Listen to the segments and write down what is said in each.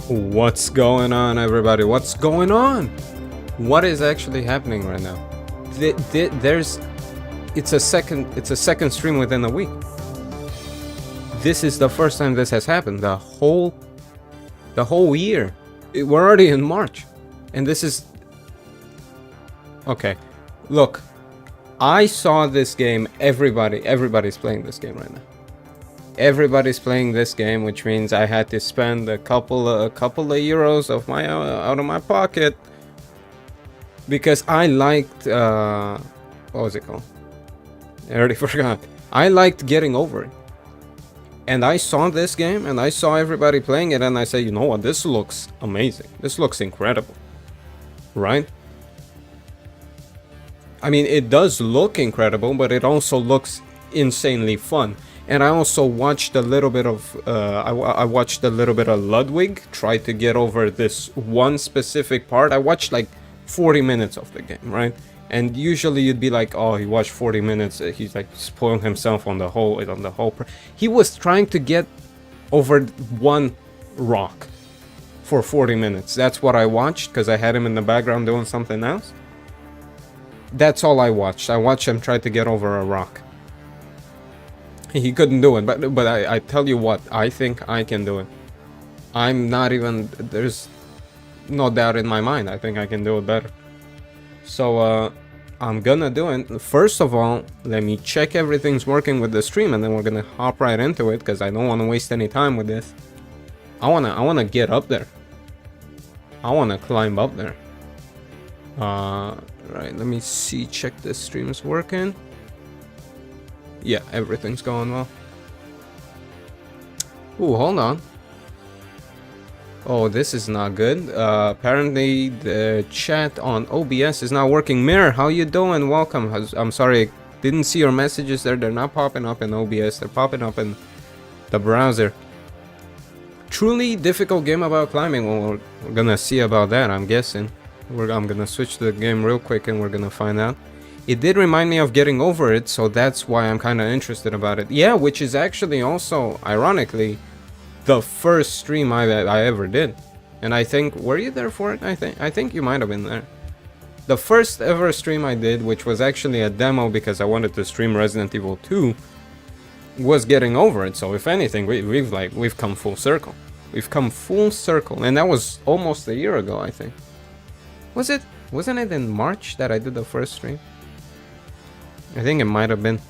What's going on, everybody? What's going on? What is actually happening right now? It's a second stream within a week. This is the first time this has happened. The whole year. We're already in March, and this is okay. Look, I saw this game. Everybody's playing this game right now. Everybody's playing this game, which means I had to spend a couple of euros of my out of my pocket because I liked what was it called? I already forgot. I liked getting over it, and I saw this game and I saw everybody playing it, and I said, you know what? This looks amazing. This looks incredible, right? I mean, it does look incredible, but it also looks insanely fun. And I also watched a little bit of I watched a little bit of Ludwig try to get over this one specific part. I watched like 40 minutes of the game, right? And usually you'd be like, oh, he watched 40 minutes. He's like spoiling himself on the whole he was trying to get over one rock for 40 minutes. That's what I watched because I had him in the background doing something else. That's all I watched. I watched him try to get over a rock. He couldn't do it, but I tell you what, I think I can do it. I'm not even, there's no doubt in my mind. I think I can do it better. So I'm gonna do it. First of all, let me check everything's working with the stream, and then we're gonna hop right into it because I don't want to waste any time with this. I wanna get up there. I wanna climb up there. Right, let me see, check this stream's working. Yeah, everything's going well. Ooh, hold on. Oh, this is not good. Apparently the chat on OBS is not working. Mirror, how you doing? Welcome. I'm sorry, didn't see your messages there. They're not popping up in OBS. They're popping up in the browser. Truly difficult game about climbing. Well, we're gonna see about that, I'm guessing. I'm gonna switch the game real quick and we're gonna find out. It did remind me of getting over it, so that's why I'm kind of interested about it. Yeah, which is actually also, ironically, the first stream I ever did. And I think, were you there for it? I think you might have been there. The first ever stream I did, which was actually a demo because I wanted to stream Resident Evil 2, was getting over it. So if anything, we've come full circle. We've come full circle, and that was almost a year ago, I think. Wasn't it in March that I did the first stream? I think it might have been.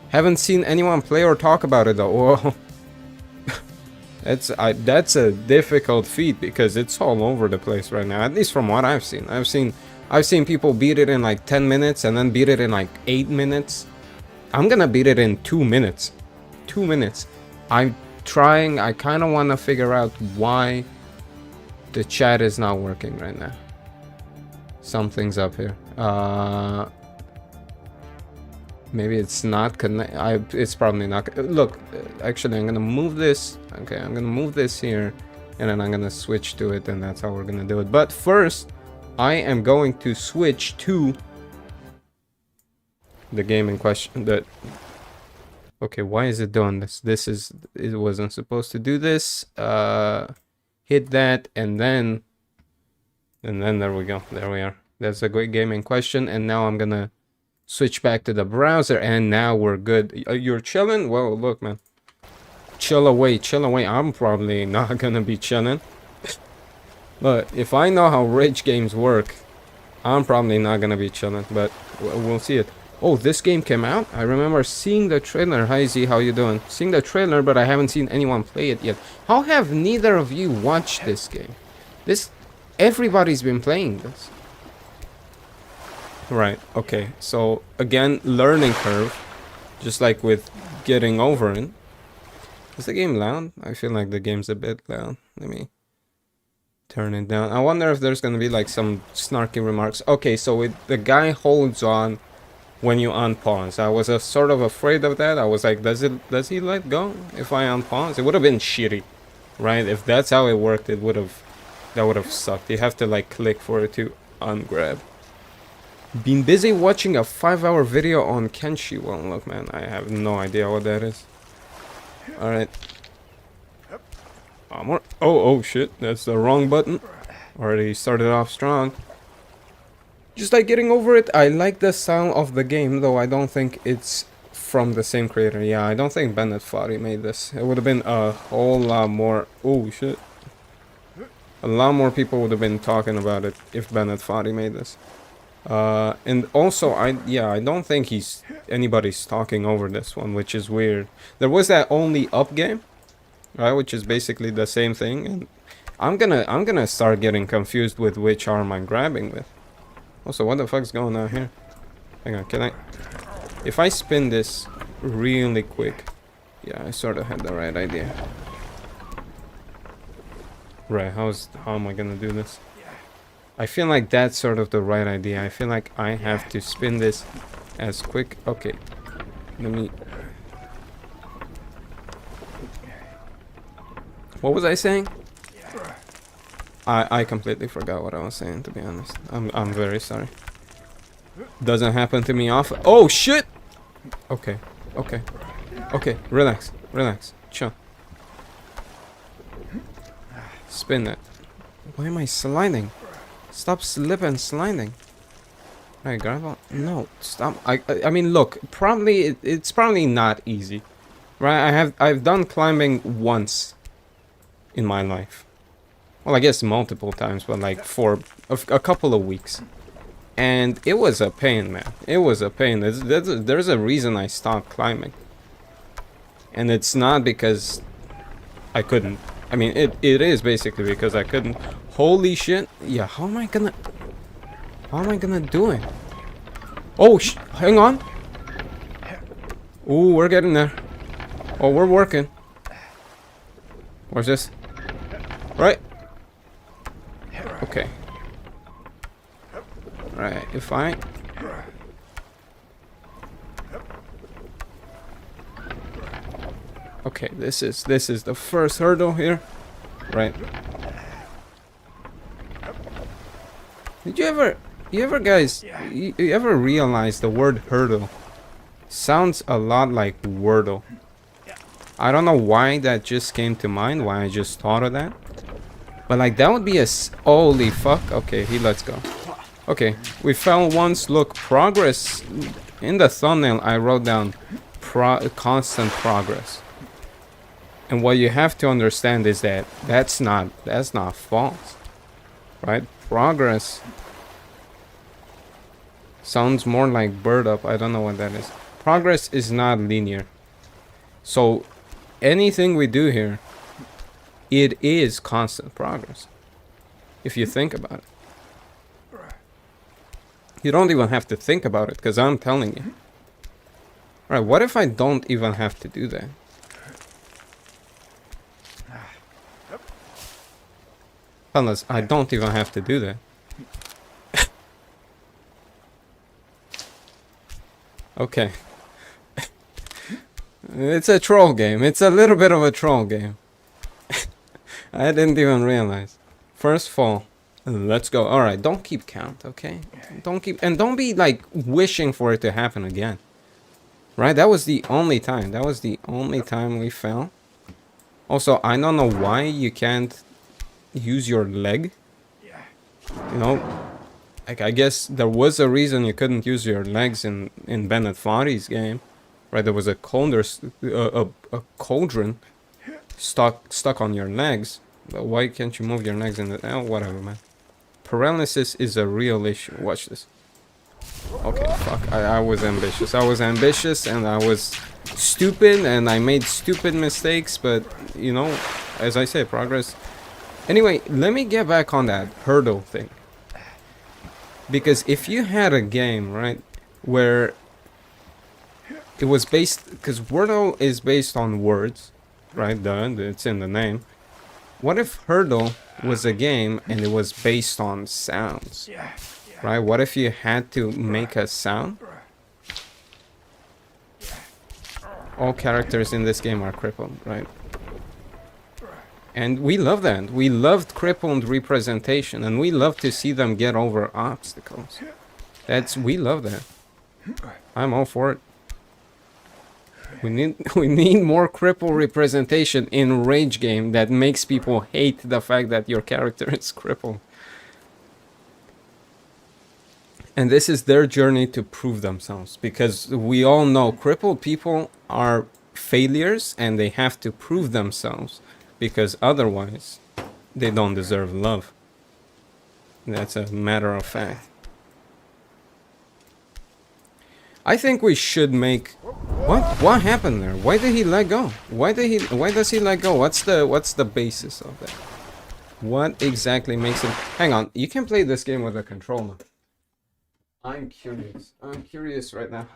Haven't seen anyone play or talk about it though. Whoa. That's a difficult feat because it's all over the place right now. At least from what I've seen. I've seen people beat it in like 10 minutes and then beat it in like 8 minutes. I'm gonna beat it in 2 minutes. 2 minutes. I'm trying. I kind of want to figure out why the chat is not working right now. Something's up here. Maybe it's not connect. It's probably not. Look, actually, I'm gonna move this. Okay, I'm gonna move this here, and then I'm gonna switch to it, and that's how we're gonna do it. But first, I am going to switch to the game in question. Okay, why is it doing this? It wasn't supposed to do this. Hit that, and then there we go. There we are. That's a great game in question, and now I'm gonna switch back to the browser, and now we're good. You're chilling? Well, look, man. Chill away, chill away. I'm probably not gonna be chilling. But if I know how rich games work, I'm probably not gonna be chilling, but we'll see it. Oh, this game came out? I remember seeing the trailer. Hi Z, how you doing? Seeing the trailer, but I haven't seen anyone play it yet. How have neither of you watched this game? Everybody's been playing this. Right, okay. So, again, learning curve. Just like with getting over it. Is the game loud? I feel like the game's a bit loud. Let me turn it down. I wonder if there's gonna be like some snarky remarks. Okay, so the guy holds on when you unpause. I was sort of afraid of that. I was like, does he let go if I unpause? It would have been shitty, right? If that's how it worked, that would have sucked. You have to like click for it to ungrab. Been busy watching a 5-hour video on Kenshi. Well, look, man, I have no idea what that is. Alright. One more. Oh shit, that's the wrong button. Already started off strong. Just like getting over it. I like the sound of the game, though I don't think it's from the same creator. Yeah, I don't think Bennett Foddy made this. It would have been a whole lot more... Oh shit. A lot more people would have been talking about it if Bennett Foddy made this. And also, I don't think anybody's talking over this one, which is weird. There was that Only Up game, right, which is basically the same thing, and I'm gonna start getting confused with which arm I'm grabbing with. Also, what the fuck's going on here? Hang on, can I... If I spin this really quick... Yeah, I sort of had the right idea. Right, how am I gonna do this? I feel like that's sort of the right idea. I feel like I have to spin this as quick... Okay. Let me... What was I saying? I completely forgot what I was saying, to be honest. I'm very sorry. Doesn't happen to me often. Oh shit! Okay, okay, okay. Relax, relax, chill. Spin it. Why am I sliding? Stop slipping, sliding. Right, gravel? No, stop. I mean, look. Probably it's probably not easy, right? I've done climbing once in my life. Well, I guess multiple times, but like for a couple of weeks. And it was a pain, man. It was a pain. There's a reason I stopped climbing. And it's not because I couldn't. I mean, it is basically because I couldn't. Holy shit. Yeah, how am I gonna do it? Oh, hang on. Ooh, we're getting there. Oh, we're working. Where's this? Right. Okay. Right, if I... Okay, this is the first hurdle here. Right. Did you ever guys, you ever realize the word hurdle sounds a lot like Wordle? I don't know why that just came to mind, why I just thought of that. But like that would be a... Holy fuck. Okay, let's go. Okay, we fell once. Look, progress. In the thumbnail, I wrote down constant progress. And what you have to understand is that that's not false, right? Progress sounds more like bird up. I don't know what that is. Progress is not linear. So anything we do here, it is constant progress. If you think about it. You don't even have to think about it, because I'm telling you. Alright, what if I don't even have to do that? Fellas, I don't even have to do that. Okay. It's a troll game. It's a little bit of a troll game. I didn't even realize. First fall. Let's go. Alright, don't keep count, okay? Don't be like wishing for it to happen again. Right? That was the only time. That was the only time we fell. Also, I don't know why you can't use your leg. You know, like I guess there was a reason you couldn't use your legs in Bennett Foddy's game. Right? There was a cauldron stuck on your legs. But why can't you move your legs in the... Oh, whatever, man. Paralysis is a real issue. Watch this. Okay, fuck. I was ambitious. I was ambitious and I was stupid and I made stupid mistakes. But, you know, as I say, progress. Anyway, let me get back on that hurdle thing. Because if you had a game, right, where it was based... Because Wordle is based on words, right? It's in the name. What if Hurdle was a game and it was based on sounds? Right? What if you had to make a sound? All characters in this game are crippled, right? And we love that. We loved crippled representation and we love to see them get over obstacles. We love that. I'm all for it. We need more cripple representation in rage game that makes people hate the fact that your character is crippled. And this is their journey to prove themselves, because we all know crippled people are failures and they have to prove themselves, because otherwise they don't deserve love. That's a matter of fact. I think we should make... What happened there? Why did he let go? Why does he let go? What's the basis of that? What exactly makes him... Hang on, you can play this game with a controller. I'm curious right now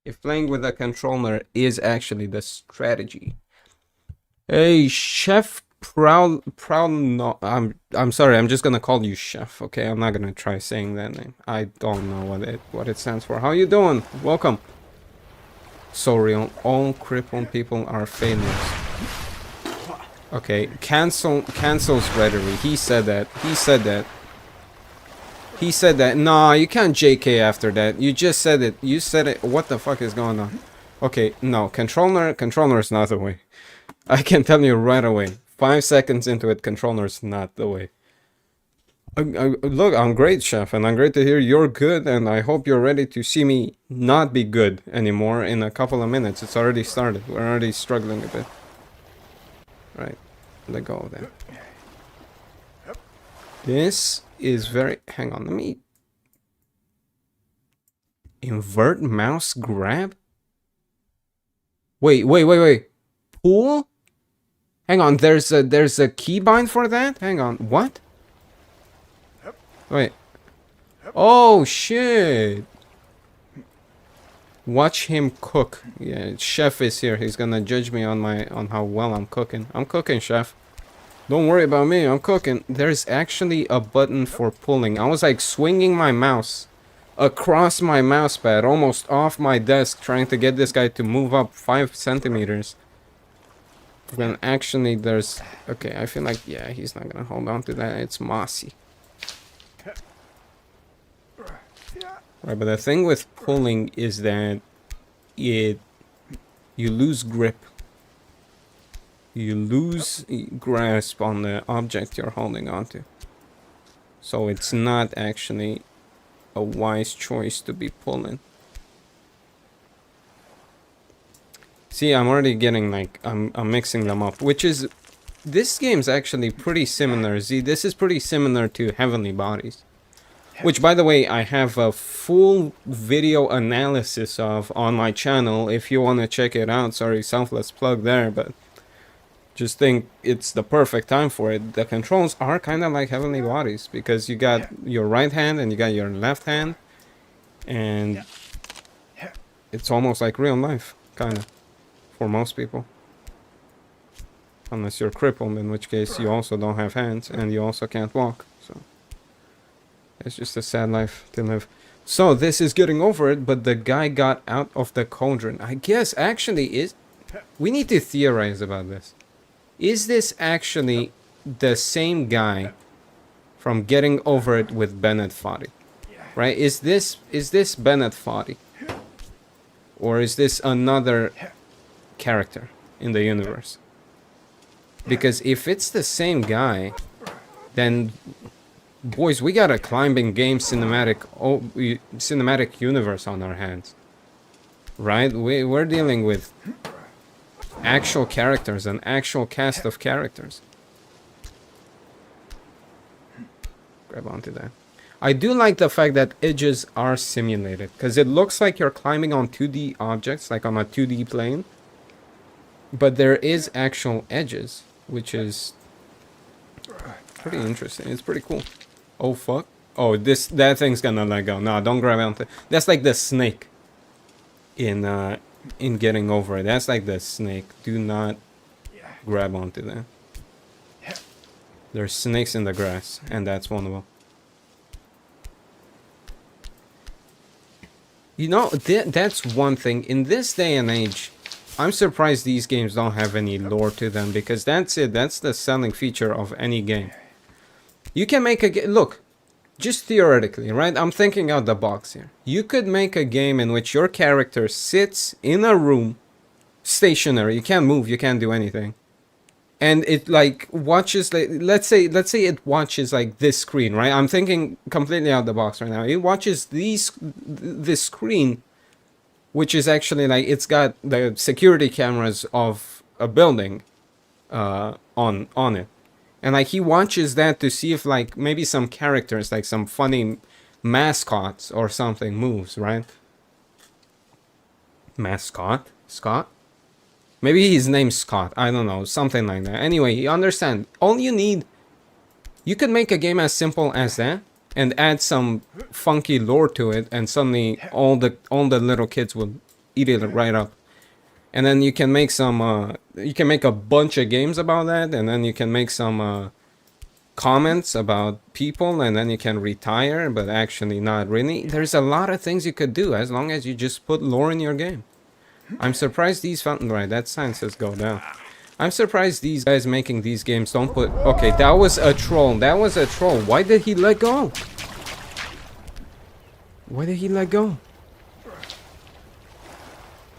if playing with a controller is actually the strategy. Hey, Chef Proud no, I'm sorry, I'm just gonna call you Chef, okay? I'm not gonna try saying that name. I don't know what it stands for. How you doing? Welcome. So real, all crippled people are failures. Okay, cancels rhetoric. He said that. Nah, you can't JK after that. You just said it. You said it. What the fuck is going on? Okay, no, controller is not the way. I can tell you right away. 5 seconds into it, controller is not the way. Look, I'm great, Chef, and I'm great to hear you're good, and I hope you're ready to see me not be good anymore in a couple of minutes. It's already started. We're already struggling a bit. Right, let go of that. This is very... Hang on, let me... Invert mouse grab? Wait. Pull? Hang on, there's a keybind for that? Hang on, what? Wait. Oh, shit. Watch him cook. Yeah, Chef is here. He's gonna judge me on how well I'm cooking. I'm cooking, Chef. Don't worry about me, I'm cooking. There's actually a button for pulling. I was like swinging my mouse across my mouse pad, almost off my desk, trying to get this guy to move up 5 centimeters. When actually there's... Okay, I feel like, yeah, he's not gonna hold on to that. It's mossy. Right, but the thing with pulling is that you lose grip. You lose grasp on the object you're holding onto. So it's not actually a wise choice to be pulling. See, I'm already getting like, I'm mixing them up, which is, this game's actually pretty similar. See, this is pretty similar to Heavenly Bodies, which, by the way, I have a full video analysis of on my channel if you want to check it out. Sorry, selfless plug there, but just think it's the perfect time for it. The controls are kind of like Heavenly Bodies, because you got your right hand and you got your left hand, and it's almost like real life, kind of. For most people, unless you're crippled, in which case you also don't have hands and you also can't walk. So it's just a sad life to live. So this is getting over it, but the guy got out of the cauldron. I guess actually we need to theorize about this. Is this actually the same guy from Getting Over It with Bennett Foddy? Right? Is this Bennett Foddy? Or is this another character in the universe? Because if it's the same guy, then boys, we got a climbing game cinematic universe on our hands, right? We're dealing with actual characters, an actual cast of characters. Grab onto that. I do like the fact that edges are simulated, because it looks like you're climbing on 2D objects, like on a 2D plane. But there is actual edges, which is pretty interesting. It's pretty cool. Oh fuck! Oh, that thing's gonna let go. No, don't grab onto. That's like the snake in Getting Over It. That's like the snake. Do not grab onto that. There's snakes in the grass, and that's one of them. You know, that's one thing in this day and age. I'm surprised these games don't have any lore to them, because that's it. That's the selling feature of any game. You can make a game. Look, just theoretically, right? I'm thinking out the box here. You could make a game in which your character sits in a room stationary. You can't move. You can't do anything. And it like watches, like, let's say it watches like this screen, right? I'm thinking completely out of the box right now. It watches this screen, which is actually like, it's got the security cameras of a building on it, and like he watches that to see if like maybe some characters, like some funny mascots or something moves, right? Mascot? Scott? Maybe his name's Scott. I don't know. Something like that. Anyway, you understand. All you need... You could make a game as simple as that and add some funky lore to it, and suddenly all the little kids will eat it right up. And then you can make some... you can make a bunch of games about that, and then you can make some comments about people, and then you can retire, but actually not really. There's a lot of things you could do as long as you just put lore in your game. I'm surprised these fountain... Right, that sign says go down. I'm surprised these guys making these games don't put... Okay, that was a troll. That was a troll. Why did he let go? Why did he let go?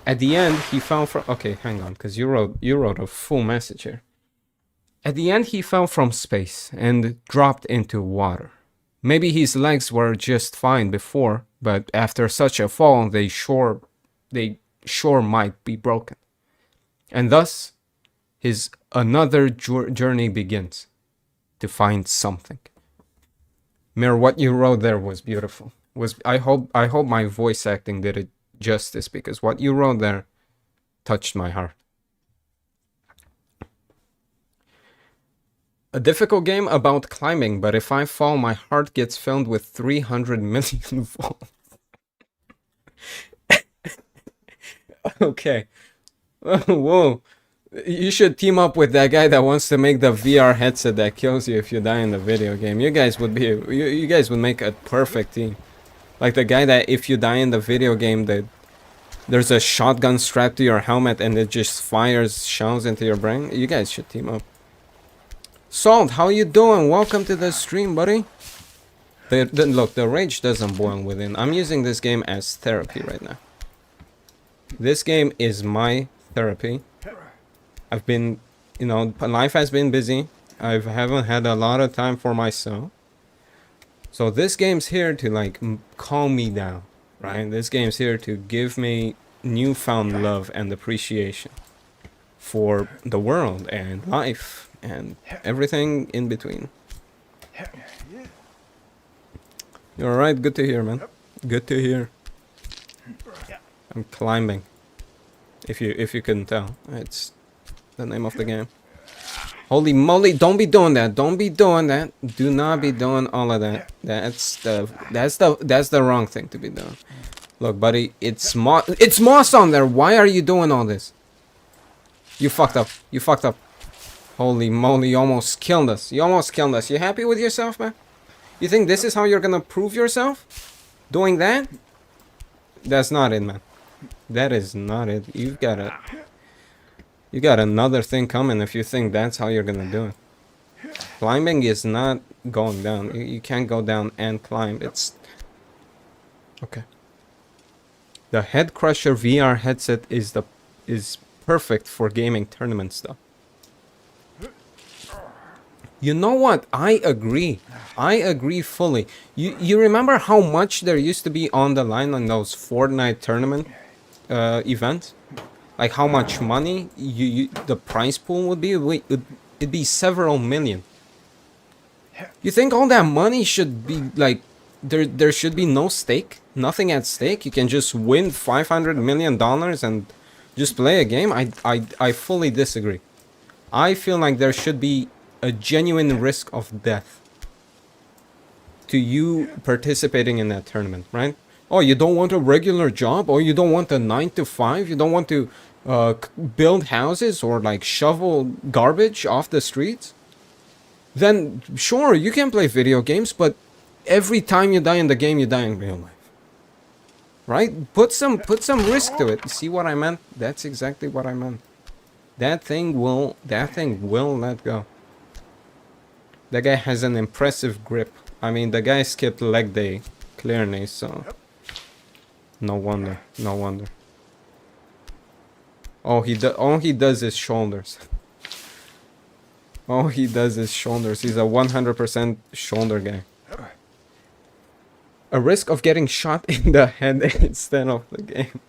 At the end, he fell from... Okay, hang on, because you wrote a full message here. At the end, he fell from space and dropped into water. Maybe his legs were just fine before, but after such a fall, they sure might be broken. And thus, his another journey begins to find something. Mir, what you wrote there was beautiful. I hope my voice acting did it justice, because what you wrote there touched my heart. A difficult game about climbing, but if I fall, my heart gets filled with 300 million volts. Okay. Whoa. You should team up with that guy that wants to make the VR headset that kills you if you die in the video game. You guys would be... You guys would make a perfect team. Like the guy that if you die in the video game, that there's a shotgun strapped to your helmet and it just fires shells into your brain. You guys should team up. Salt, how you doing? Welcome to the stream, buddy. Look, the rage doesn't boil within. I'm using this game as therapy right now. This game is my therapy. I've been, you know, life has been busy. I haven't had a lot of time for myself. So this game's here to like calm me down, right? This game's here to give me newfound love and appreciation for the world and life and everything in between. You alright? Good to hear, man. Good to hear. I'm climbing. If you couldn't tell, it's the name of the game. Holy moly! Don't be doing that. Don't be doing that. Do not be doing all of that. That's the wrong thing to be doing. Look, buddy, it's moss on there. Why are you doing all this? You fucked up. You fucked up. Holy moly! You almost killed us. You almost killed us. You happy with yourself, man? You think this is how you're gonna prove yourself? Doing that? That's not it, man. That is not it. You got another thing coming if you think that's how you're gonna do it. Climbing is not going down. You can't go down and climb. It's okay. The Head Crusher VR headset is perfect for gaming tournament stuff. You know what? I agree. I agree fully. You remember how much there used to be on the line on those Fortnite tournament events? Like how much money the prize pool would be? It'd be several million. You think all that money should be like there should be no stake? Nothing at stake? You can just win $500 million and just play a game? I fully disagree. I feel like there should be a genuine risk of death to you participating in that tournament, right? Oh, you don't want a regular job? Or you don't want a 9-to-5? You don't want to build houses or like shovel garbage off the streets? Then sure, you can play video games, but every time you die in the game, you die in real life. Right? Put some risk to it. See what I meant? That's exactly what I meant. That thing will let go. That guy has an impressive grip. I mean, the guy skipped leg day, clearly, so... No wonder, no wonder. All he does is shoulders. All he does is shoulders. He's a 100% shoulder guy. A risk of getting shot in the head instead of the game.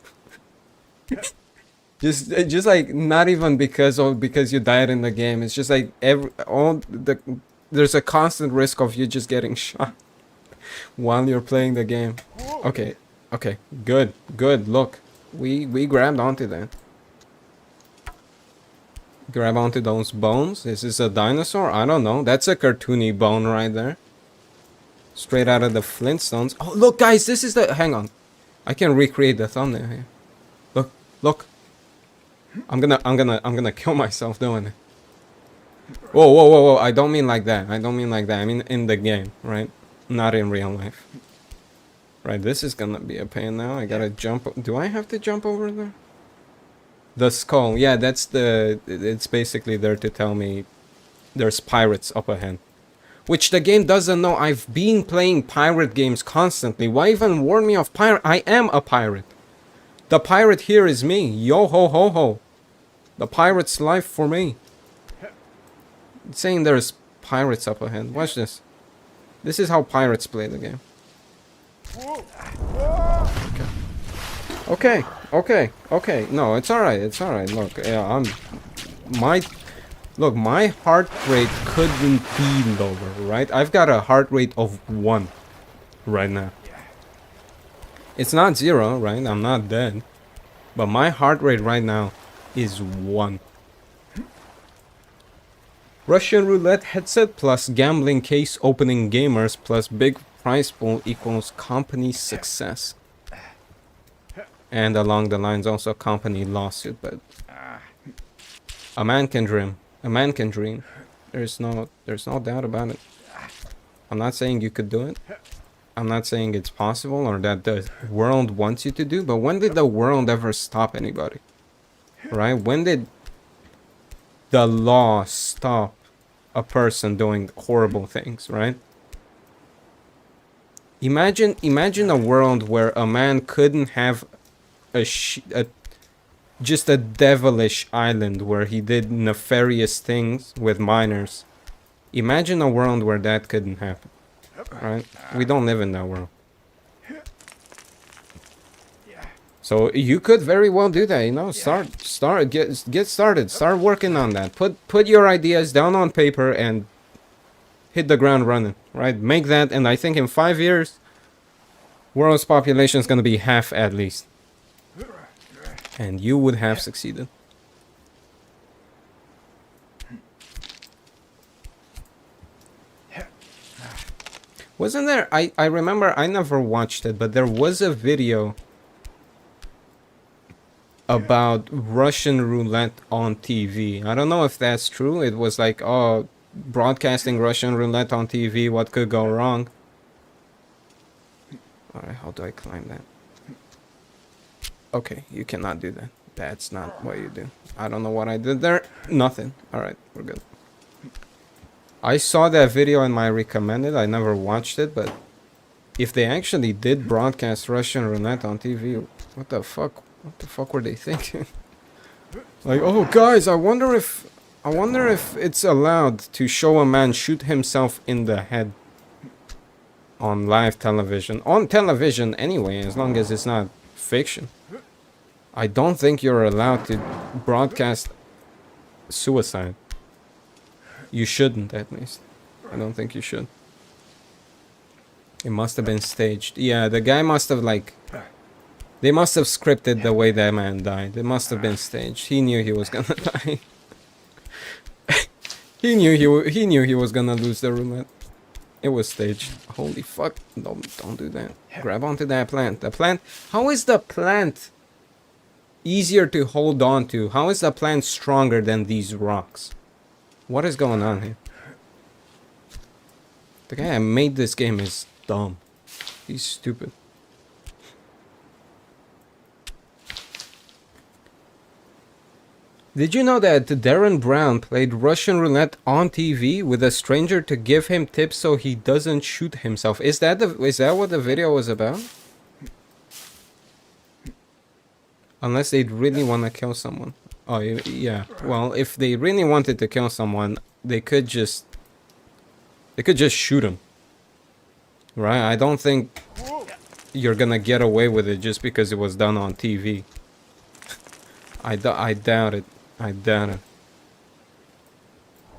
just like not even because you died in the game. It's just like there's a constant risk of you just getting shot while you're playing the game. Okay, good. Look, we grabbed onto that. Grab onto those bones. Is this a dinosaur? I don't know. That's a cartoony bone right there. Straight out of the Flintstones. Oh, look, guys, this is the... Hang on. I can recreate the thumbnail here. Look. I'm gonna kill myself doing it. Whoa. I don't mean like that. I mean in the game, right? Not in real life. Right, this is gonna be a pain now. I gotta jump... Do I have to jump over there? The skull. Yeah, that's the... It's basically there to tell me there's pirates up ahead. Which the game doesn't know. I've been playing pirate games constantly. Why even warn me of pirate? I am a pirate. The pirate here is me. Yo ho ho ho. The pirate's life for me. It's saying there's pirates up ahead. Watch this. This is how pirates play the game. Okay. No, it's alright. Look, yeah, Look, my heart rate couldn't be lower, right? I've got a heart rate of 1 right now. It's not 0, right? I'm not dead. But my heart rate right now is 1. Russian roulette headset plus gambling case opening gamers plus big prize pool equals company success. And along the lines also company lawsuit, but a man can dream. A man can dream. There's no doubt about it. I'm not saying you could do it. I'm not saying it's possible or that the world wants you to do, but when did the world ever stop anybody? Right? When did the law stop a person doing horrible things, right? Imagine a world where a man couldn't have just a devilish island where he did nefarious things with minors. Imagine a world where that couldn't happen, right? We don't live in that world. So you could very well do that, you know. Get started. Start working on that. Put your ideas down on paper and hit the ground running, right? Make that, and I think in 5 years, world's population is gonna be half at least. And you would have succeeded. Wasn't there... I remember, I never watched it, but there was a video about Russian roulette on TV. I don't know if that's true. It was like, oh, broadcasting Russian roulette on TV, what could go wrong? Alright, how do I climb that? Okay, you cannot do that. That's not what you do. I don't know what I did there. Nothing. Alright, we're good. I saw that video in my recommended. I never watched it, but if they actually did broadcast Russian roulette on TV, what the fuck? What the fuck were they thinking? Like, oh guys, I wonder if it's allowed to show a man shoot himself in the head on live television. On television anyway, as long as it's not fiction. I don't think you're allowed to broadcast suicide. You shouldn't, at least. I don't think you should. It must have been staged. Yeah, the guy must have, like... They must have scripted the way that man died. It must have been staged. He knew he was gonna die. He knew he was gonna lose the roulette. It was staged. Holy fuck. Don't do that. Grab onto that plant. The plant... How is the plant easier to hold on to? How is the plant stronger than these rocks? What is going on here? The guy that made this game is dumb. He's stupid. Did you know that Darren Brown played Russian roulette on TV with a stranger to give him tips so he doesn't shoot himself? Is that what the video was about? Unless they really want to kill someone. Oh, yeah. Well, if they really wanted to kill someone, they could just shoot him. Right? I don't think you're gonna get away with it just because it was done on TV. I doubt it. I doubt it.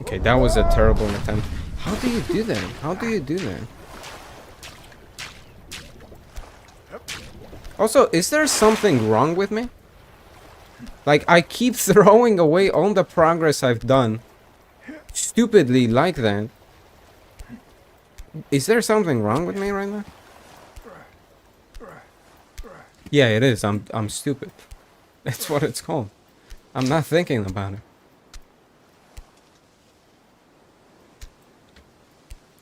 Okay, that was a terrible attempt. How do you do that? How do you do that? Also, is there something wrong with me? Like, I keep throwing away all the progress I've done. Stupidly like that. Is there something wrong with me right now? Yeah, it is. I'm stupid. That's what it's called. I'm not thinking about it.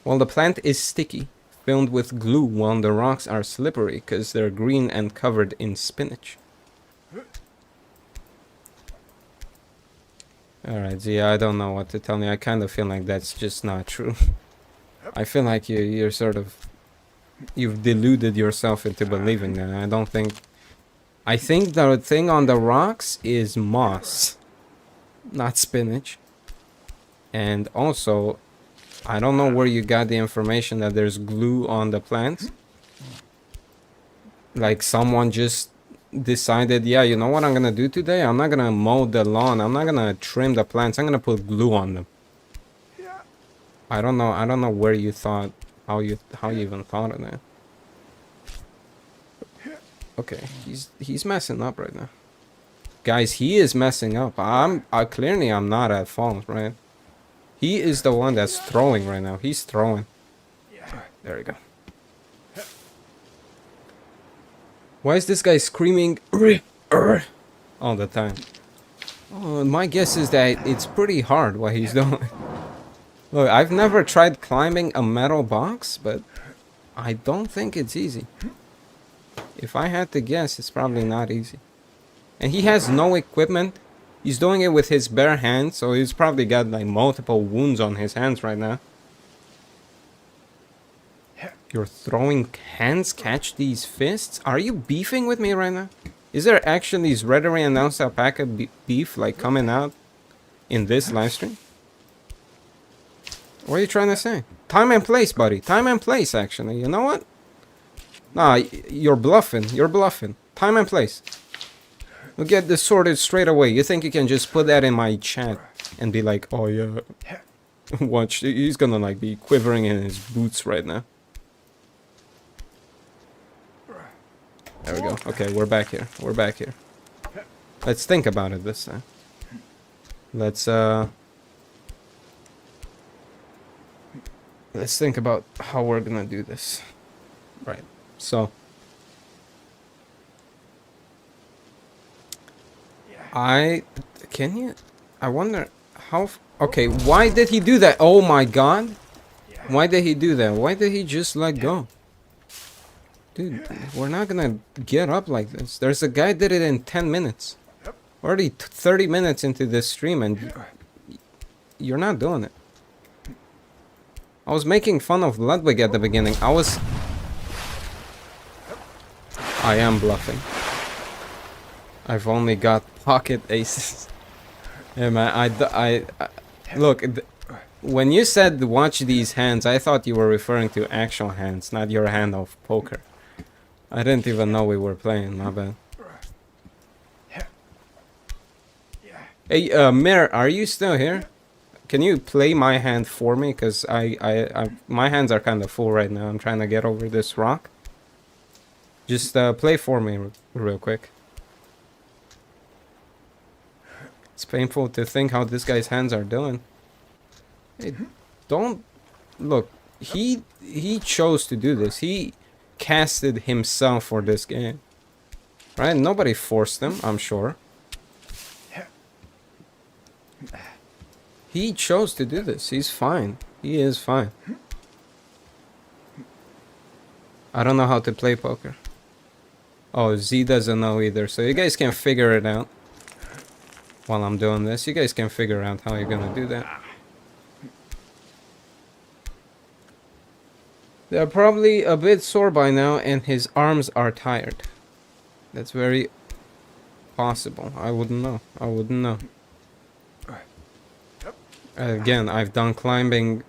Well, the plant is sticky, filled with glue, while the rocks are slippery because they're green and covered in spinach. Alright, Zia, I don't know what to tell you. I kind of feel like that's just not true. I feel like you're sort of... You've deluded yourself into believing that. I don't think... I think the thing on the rocks is moss, not spinach. And also, I don't know where you got the information that there's glue on the plants. Like someone just decided, yeah, you know what I'm gonna do today? I'm not gonna mow the lawn. I'm not gonna trim the plants. I'm gonna put glue on them. I don't know where you thought, how you even thought of that. Okay, he's messing up right now. Guys, he is messing up. Clearly I'm not at fault, right? He is the one that's throwing right now. He's throwing. There we go. Why is this guy screaming all the time? Oh, my guess is that it's pretty hard what he's doing. Look, I've never tried climbing a metal box, but I don't think it's easy. If I had to guess, it's probably not easy. And he has no equipment. He's doing it with his bare hands, so he's probably got like multiple wounds on his hands right now. Your throwing hands catch these fists? Are you beefing with me right now? Is there actually Reddery and AlsAlpaca beef like coming out in this live stream? What are you trying to say? Time and place, buddy. Time and place, actually. You know what? Nah, you're bluffing. You're bluffing. Time and place. We'll get this sorted straight away. You think you can just put that in my chat and be like, oh yeah. Watch. He's gonna like be quivering in his boots right now. There we go. Okay, we're back here. We're back here. Let's think about it this time. Let's think about how we're gonna do this. Right. So I wonder how okay, why did he do that? Oh my god. Why did he do that? Why did he just let go? Dude, we're not gonna get up like this. There's a guy did it in 10 minutes. Already 30 minutes into this stream and you're not doing it. I was making fun of Ludwig at the beginning. I am bluffing. I've only got pocket aces. Yeah, man, look, when you said watch these hands, I thought you were referring to actual hands, not your hand of poker. I didn't even know we were playing, my bad. Hey, Mir, are you still here? Can you play my hand for me? Because my hands are kind of full right now. I'm trying to get over this rock. Just play for me real quick. It's painful to think how this guy's hands are doing. Hey, don't... Look, he chose to do this. He casted himself for this game. Right? Nobody forced him, I'm sure. He chose to do this. He's fine. He is fine. I don't know how to play poker. Oh, Z doesn't know either. So you guys can figure it out. While I'm doing this, you guys can figure out how you're gonna do that. They're probably a bit sore by now and his arms are tired. That's very possible. I wouldn't know. I wouldn't know. Again, I've done climbing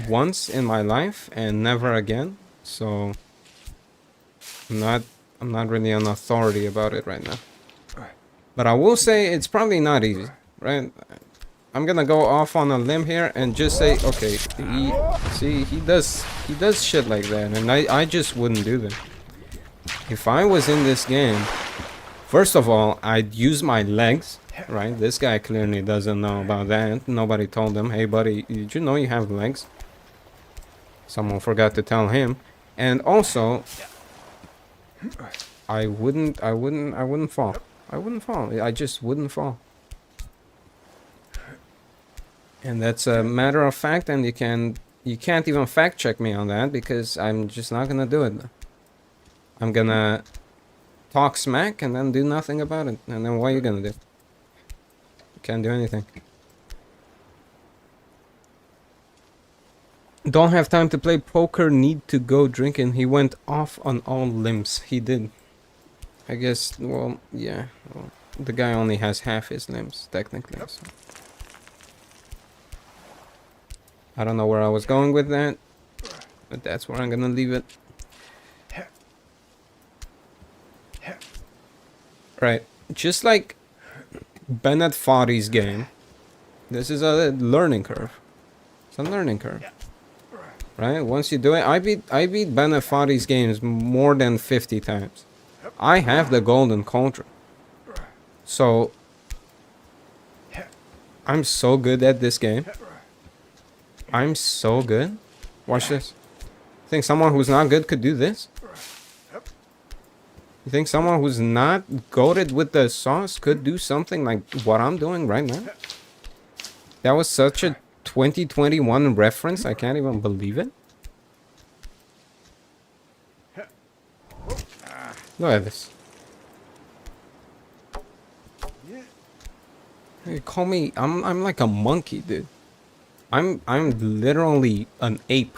once in my life and never again. So I'm not really an authority about it right now. But I will say it's probably not easy, right? I'm gonna go off on a limb here and just say, okay, he does shit like that, and I just wouldn't do that. If I was in this game, first of all, I'd use my legs, right? This guy clearly doesn't know about that. Nobody told him, hey buddy, did you know you have legs? Someone forgot to tell him. And also, I wouldn't fall. I wouldn't fall. I just wouldn't fall. And that's a matter of fact, and you can't even fact check me on that, because I'm just not gonna do it. I'm gonna talk smack and then do nothing about it. And then what are you gonna do? You can't do anything. Don't have time to play poker, need to go drinking. He went off on all limbs. He did. I guess, well, yeah. Well, the guy only has half his limbs, technically. So. I don't know where I was going with that, but that's where I'm gonna leave it. Right, just like Bennett Foddy's game, this is a learning curve. It's a learning curve. Right, once you do it, I beat Bennett Foddy's games more than 50 times. I have the golden cauldron. So, I'm so good at this game. I'm so good. Watch this. You think someone who's not good could do this? You think someone who's not goated with the sauce could do something like what I'm doing right now? That was such a 2021 reference. I can't even believe it. Look at this. You call me, I'm like a monkey, dude. I'm literally an ape.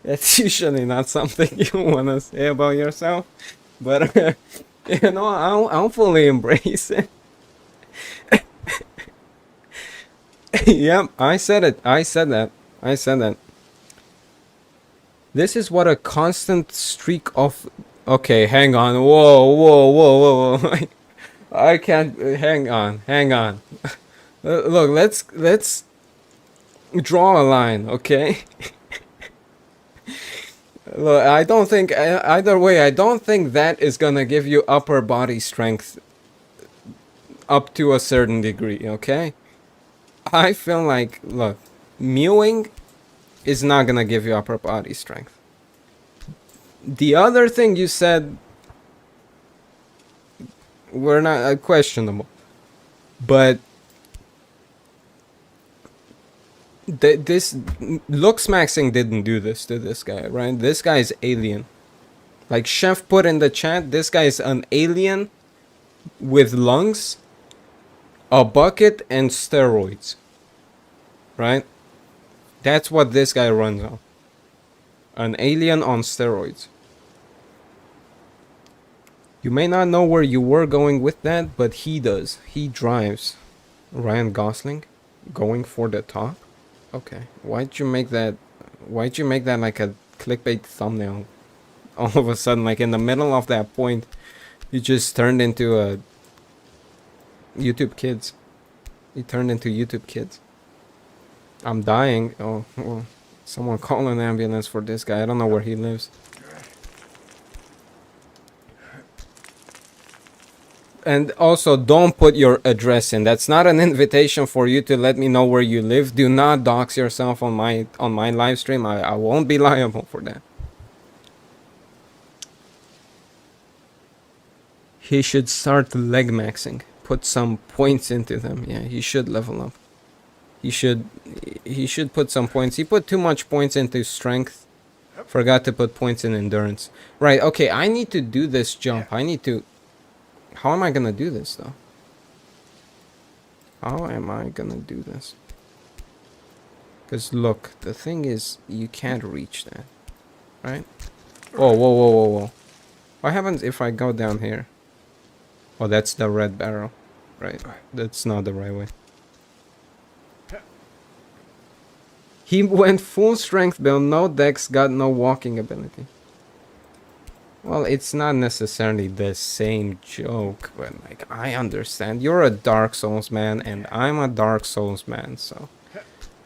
That's usually not something you want to say about yourself, but you know, I'll fully embrace it. Yep, I said it. I said that. I said that. This is what a constant streak of. Okay, hang on. Whoa, whoa, whoa, whoa, whoa. I can't. Hang on. Hang on. Look, let's draw a line, okay? Look, I don't think either way. I don't think that is gonna give you upper body strength up to a certain degree, okay? I feel like, look, mewing is not gonna give you upper body strength. The other thing you said were not questionable, but this looks maxing didn't do this to this guy, right? This guy is alien. Like Chef put in the chat, this guy is an alien with lungs, a bucket, and steroids. Right? That's what this guy runs on. An alien on steroids. You may not know where you were going with that, but he does. He drives. Ryan Gosling going for the top. Okay, why'd you make that like a clickbait thumbnail? All of a sudden, like in the middle of that point, you just turned into a YouTube Kids. You turned into YouTube Kids. I'm dying. Oh, well, someone call an ambulance for this guy. I don't know where he lives. And also, don't put your address in. That's not an invitation for you to let me know where you live. Do not dox yourself on my live stream. I won't be liable for that. He should start leg maxing. Put some points into them. Yeah, he should level up. He should put some points. He put too much points into strength. Forgot to put points in endurance. Right, okay, I need to do this jump. I need to... How am I gonna do this, though? How am I gonna do this? Because, look, the thing is, you can't reach that. Right? Whoa, whoa, whoa, whoa, whoa. What happens if I go down here? Oh, that's the red barrel. Right. That's not the right way. He went full strength build, no dex, got no walking ability. Well, it's not necessarily the same joke, but like, I understand. You're a Dark Souls man, and I'm a Dark Souls man, so...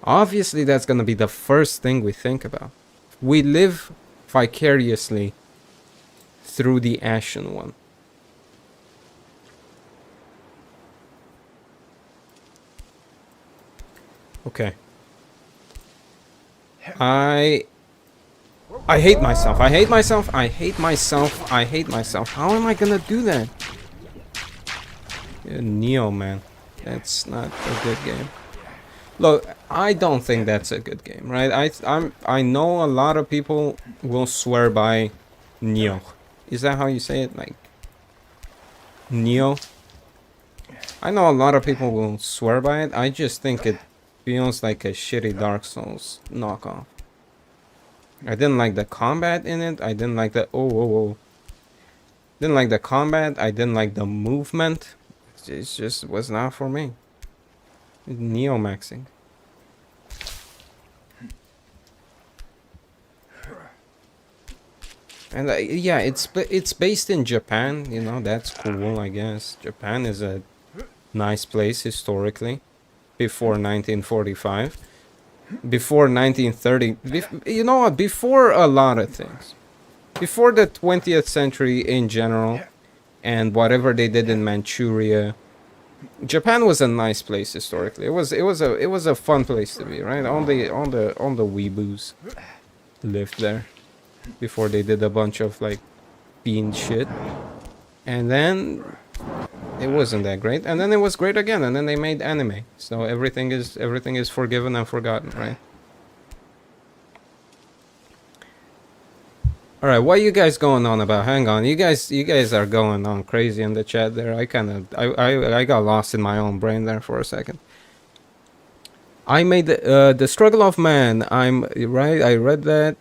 Obviously, that's gonna be the first thing we think about. We live vicariously through the Ashen One. Okay. I hate myself. I hate myself. I hate myself. I hate myself. How am I gonna do that? Yeah, Neo, man. That's not a good game. Look, I don't think that's a good game, right? I know a lot of people will swear by Neo. Is that how you say it? Like Neo? I know a lot of people will swear by it. I just think it feels like a shitty Dark Souls knockoff. I didn't like the combat in it. I didn't like the didn't like the combat. I didn't like the movement. It just was not for me. Neo maxing. And yeah, it's based in Japan. You know, that's cool, I guess. Japan is a nice place historically. Before 1945. Before 1930. You know what? Before a lot of things. Before the 20th century in general. And whatever they did in Manchuria. Japan was a nice place historically. It was a fun place to be, right? All the weeboos lived there before they did a bunch of like bean shit. And then it wasn't that great. And then it was great again, and then they made anime. So everything is forgiven and forgotten, right? All right, what are you guys going on about? Hang on, you guys are going on crazy in the chat there. I got lost in my own brain there for a second. I made the struggle of man. I'm right. I read that.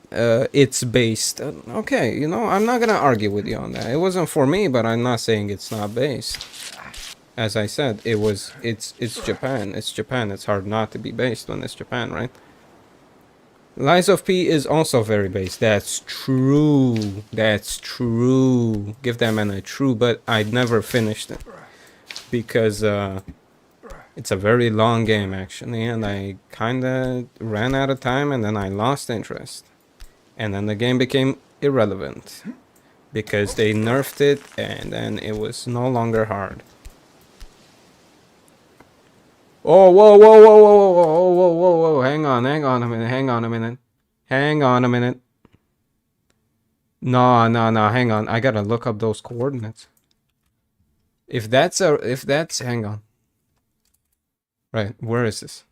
It's based. Okay, you know, I'm not gonna argue with you on that. It wasn't for me, but I'm not saying it's not based. As I said, it's Japan. It's Japan. It's hard not to be based when it's Japan, right? Lies of P is also very based. That's true. That's true. Give that man a true, but I'd never finished it. Because it's a very long game, actually. And I kind of ran out of time, and then I lost interest. And then the game became irrelevant. Because they nerfed it, and then it was no longer hard. Oh, whoa, whoa, whoa, whoa, whoa, whoa, whoa, whoa, hang on a minute, hang on a minute. No, hang on, I gotta look up those coordinates. If that's, hang on. Right, where is this?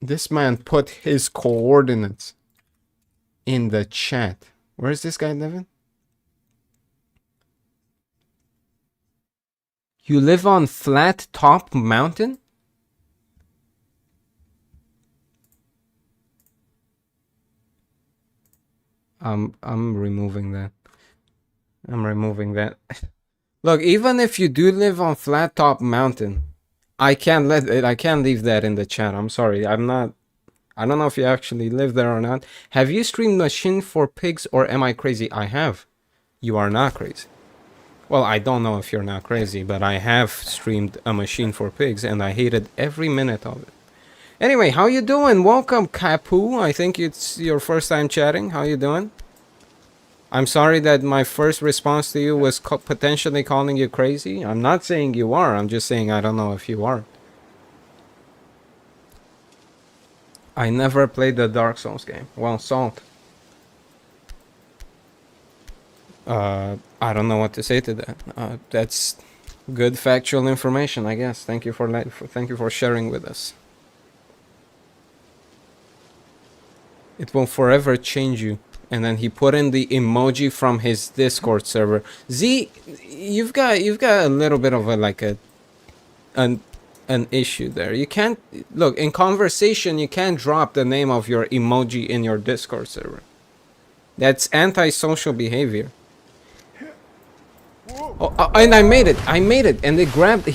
This man put his coordinates in the chat. Where is this guy living? You live on Flat Top Mountain? I'm removing that. I'm removing that. Look, even if you do live on Flat Top Mountain, I can't leave that in the chat. I'm sorry. I don't know if you actually live there or not. Have you streamed Machine for Pigs, or am I crazy? I have. You are not crazy. Well, I don't know if you're not crazy, but I have streamed a Machine for Pigs, and I hated every minute of it. Anyway, how you doing? Welcome, Kapu. I think it's your first time chatting. How you doing? I'm sorry that my first response to you was potentially calling you crazy. I'm not saying you are. I'm just saying I don't know if you are. I never played the Dark Souls game. Well, Salt. I don't know what to say to that. That's good factual information, I guess. Thank you for sharing with us. It will forever change you. And then he put in the emoji from his Discord server. Z, you've got a little bit of an issue there. You can't look in conversation. You can't drop the name of your emoji in your Discord server. That's antisocial behavior. Oh, and I made it. I made it. And he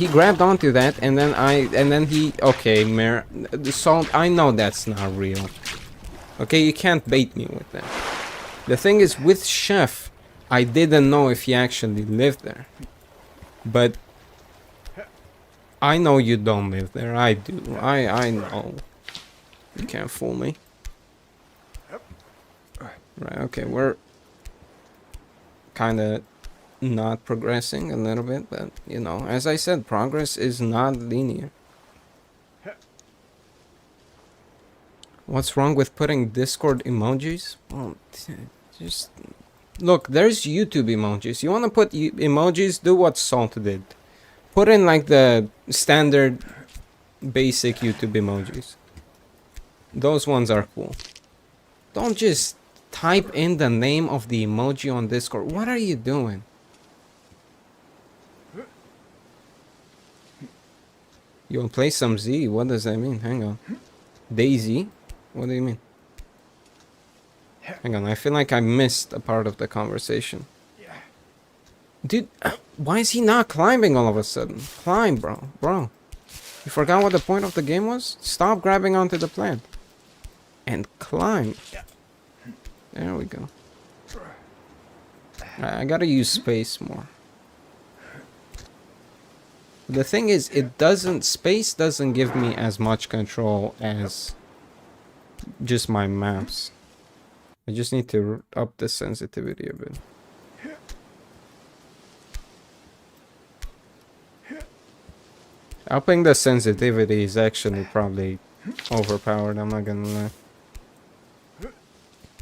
grabbed onto that, and then he. Okay, the salt. I know that's not real. Okay, you can't bait me with that. The thing is, with Chef, I didn't know if he actually lived there. But I know you don't live there. I do. I know. You can't fool me. Right, okay, we're kind of not progressing a little bit, but, you know, as I said, progress is not linear. What's wrong with putting Discord emojis? Well, just... Look, there's YouTube emojis. You want to put emojis? Do what Salt did. Put in, like, the standard, basic YouTube emojis. Those ones are cool. Don't just type in the name of the emoji on Discord. What are you doing? You want to play some Z? What does that mean? Hang on. Daisy? What do you mean? Hang on, I feel like I missed a part of the conversation. Dude, why is he not climbing all of a sudden? Climb, bro. Bro. You forgot what the point of the game was? Stop grabbing onto the plant. And climb. There we go. I gotta use space more. The thing is, space doesn't give me as much control as just my mouse. I just need to up the sensitivity a bit. Upping the sensitivity is actually probably overpowered, I'm not gonna lie.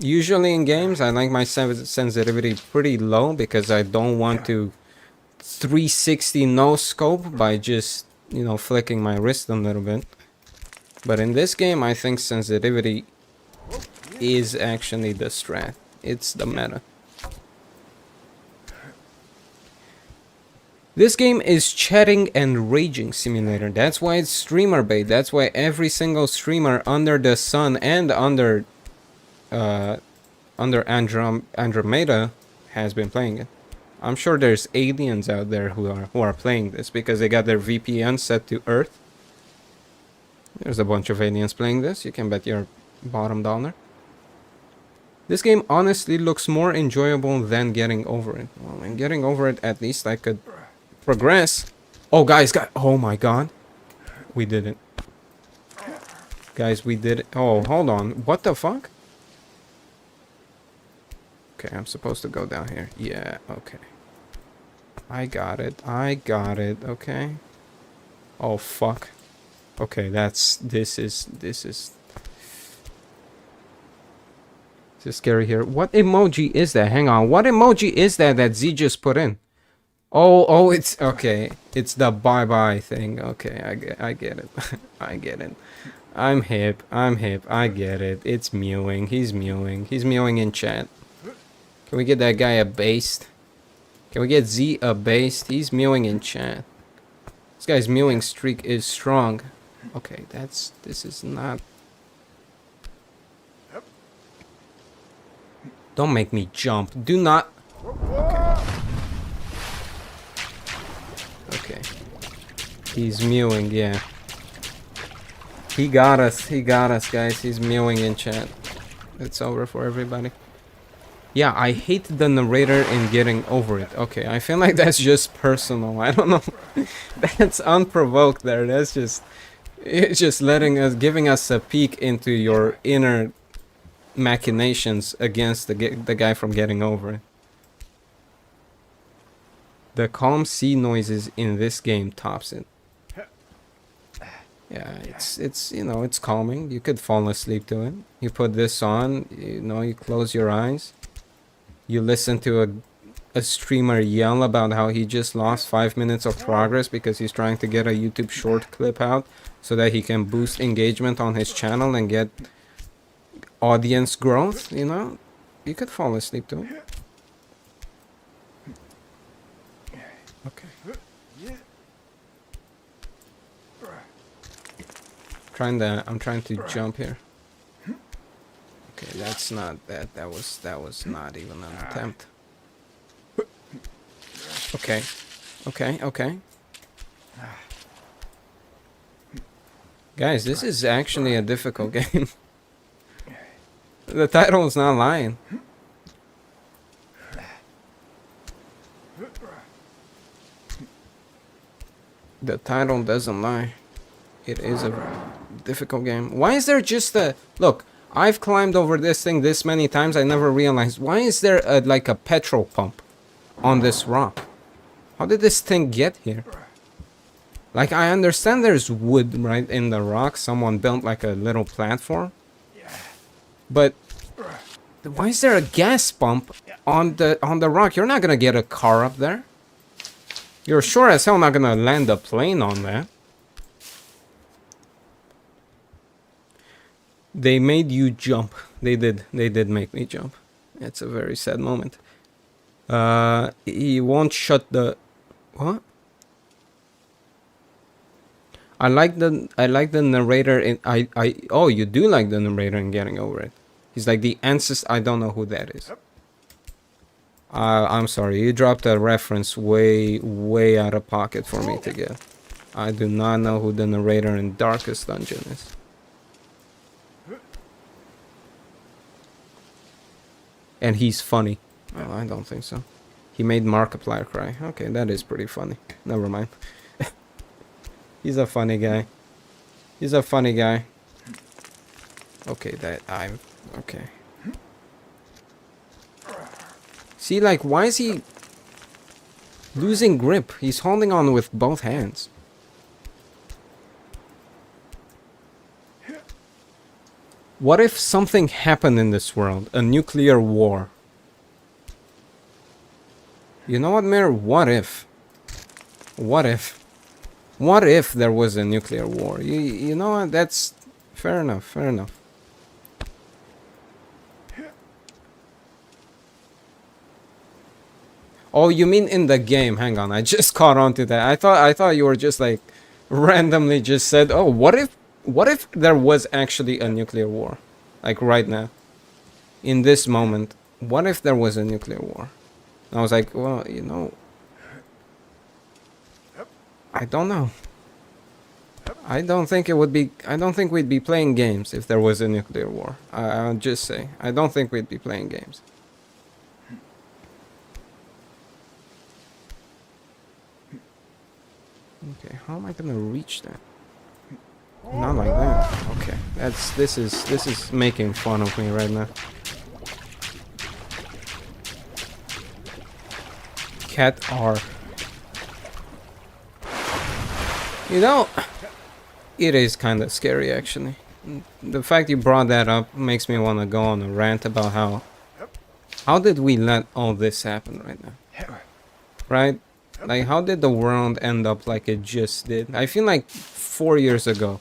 Usually in games, I like my sensitivity pretty low because I don't want to 360 no scope by just, you know, flicking my wrist a little bit. But in this game, I think sensitivity is actually the strat. It's the meta. This game is chatting and raging simulator. That's why it's streamer bait. That's why every single streamer under the sun and under Andromeda has been playing it. I'm sure there's aliens out there who are playing this because they got their VPN set to Earth. There's a bunch of aliens playing this. You can bet your bottom dollar. This game honestly looks more enjoyable than Getting Over It. Well, in Getting Over It, at least I could progress. Oh, guys, oh my god. We did it. Guys, we did it. Oh, hold on. What the fuck? Okay, I'm supposed to go down here. Yeah, okay. I got it. I got it. Okay. Oh, fuck. Okay, this is scary here. What emoji is that? Hang on. What emoji is that Z just put in? Oh, it's okay. It's the bye-bye thing. Okay, I get it. I get it. I'm hip. I get it. It's mewing. He's mewing. He's mewing in chat. Can we get that guy a based? Can we get Z a based? He's mewing in chat. This guy's mewing streak is strong. Okay, this is not... Don't make me jump. Do not... Okay. He's mewing, yeah. He got us, guys. He's mewing in chat. It's over for everybody. Yeah, I hate the narrator in Getting Over It. Okay, I feel like that's just personal. I don't know. That's unprovoked there. That's just... It's just giving us a peek into your inner machinations against the guy from Getting Over It. The calm sea noises in this game tops it. Yeah, it's you know, it's calming. You could fall asleep to it. You put this on, you know, you close your eyes. You listen to a streamer yell about how he just lost 5 minutes of progress because he's trying to get a YouTube short clip out so that he can boost engagement on his channel and get audience growth, you know? You could fall asleep to it. Okay. I'm trying to jump here. Okay, that's not that. That was not even an attempt. Okay. Okay, okay. Guys, this is actually a difficult game. The title is not lying. The title doesn't lie. It is a difficult game. Why is there just a... Look, I've climbed over this thing this many times, I never realized. Why is there like a petrol pump on this rock? How did this thing get here? Like, I understand there's wood right in the rock. Someone built like a little platform. But why is there a gas pump on the rock? You're not gonna get a car up there. You're sure as hell not gonna land a plane on that. They made you jump. They did make me jump. It's a very sad moment. He won't shut the... What? I like the narrator in... Oh, you do like the narrator in Getting Over It. He's like the ancestor... I don't know who that is. I'm sorry. You dropped a reference way out of pocket for me to get. I do not know who the narrator in Darkest Dungeon is. And he's funny. Oh, I don't think so. He made Markiplier cry. Okay, that is pretty funny. Never mind. He's a funny guy. He's a funny guy. Okay, okay. See, like, why is he losing grip? He's holding on with both hands. What if something happened in this world? A nuclear war. You know what, Mir? What if? What if? What if there was a nuclear war? You know what? That's fair enough. Fair enough. Oh, you mean in the game? Hang on, I just caught on to that. I thought you were just like randomly just said, "Oh, what if there was actually a nuclear war?" Like right now. In this moment, what if there was a nuclear war? And I was like, well, you know, I don't know. I don't think we'd be playing games if there was a nuclear war. I'll just say, I don't think we'd be playing games. Okay, how am I gonna reach that? Not like that. Okay, this is making fun of me right now. Cat R. You know, it is kind of scary actually. The fact you brought that up makes me want to go on a rant about how did we let all this happen right now? Right? Like, how did the world end up like it just did? I feel like 4 years ago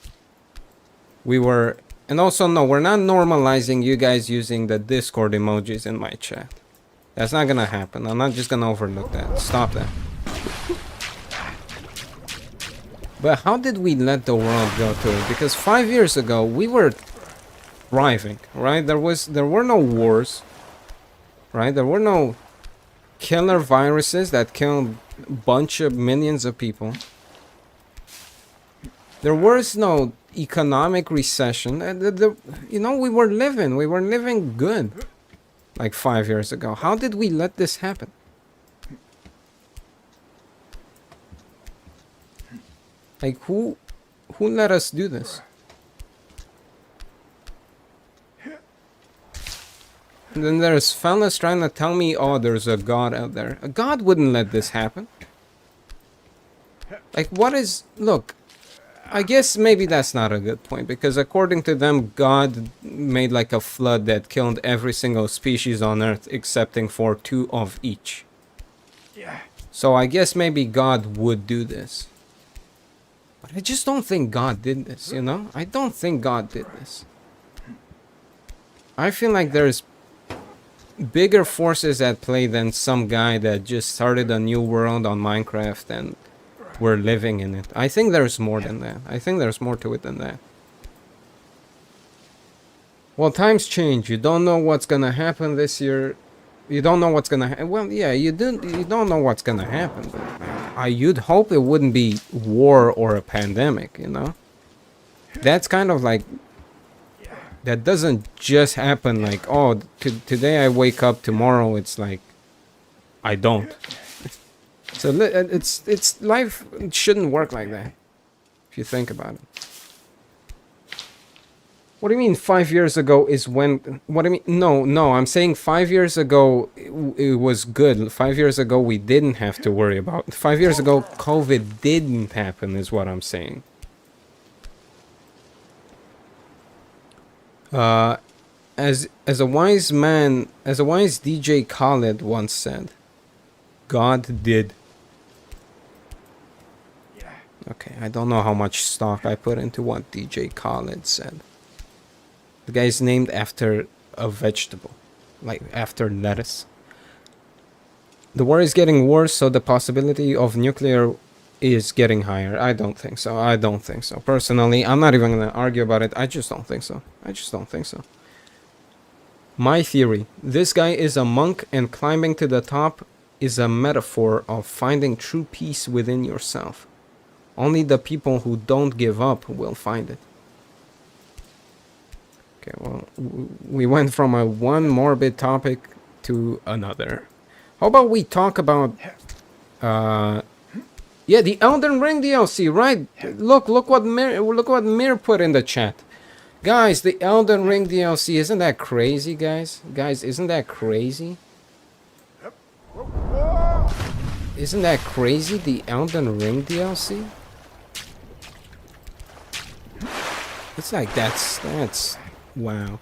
we were... And also, no, we're not normalizing you guys using the Discord emojis in my chat. That's not gonna happen. I'm not just gonna overlook that. Stop that. But how did we let the world go to it? Because 5 years ago we were thriving, right? There were no wars, right? There were no killer viruses that killed a bunch of millions of people. There was no economic recession. You know, we were living good like 5 years ago. How did we let this happen? Like, who let us do this? And then there's fellas trying to tell me, oh, there's a god out there. A god wouldn't let this happen. Like, what is... Look, I guess maybe that's not a good point, because according to them, God made like a flood that killed every single species on Earth, excepting for 2 of each. Yeah. So I guess maybe God would do this. But I just don't think God did this, you know? I don't think God did this. I feel like there's bigger forces at play than some guy that just started a new world on Minecraft and we're living in it. I think there's more than that. I think there's more to it than that. Well, times change. You don't know what's gonna happen this year. You don't know what's gonna well, yeah, you don't know what's gonna happen, but you'd hope it wouldn't be war or a pandemic, you know? That's kind of like, that doesn't just happen like, oh, today I wake up, tomorrow it's like I don't. So it's life shouldn't work like that if you think about it. What do you mean 5 years ago is when... What do you mean? No, I'm saying 5 years ago it was good. 5 years ago we didn't have to worry about... 5 years ago COVID didn't happen is what I'm saying. As a wise man, as a wise DJ Khaled once said, God did. Okay, I don't know how much stock I put into what DJ Khaled said. The guy's named after a vegetable, like after lettuce. The war is getting worse, so the possibility of nuclear is getting higher. I don't think so. I don't think so. Personally, I'm not even going to argue about it. I just don't think so. I just don't think so. My theory. This guy is a monk, and climbing to the top is a metaphor of finding true peace within yourself. Only the people who don't give up will find it. Okay, well, we went from a one morbid topic to another. How about we talk about... yeah, the Elden Ring DLC, right? Look what Mir put in the chat. Guys, the Elden Ring DLC, isn't that crazy, guys? Guys, isn't that crazy? Isn't that crazy, the Elden Ring DLC? It's like, that's... Wow.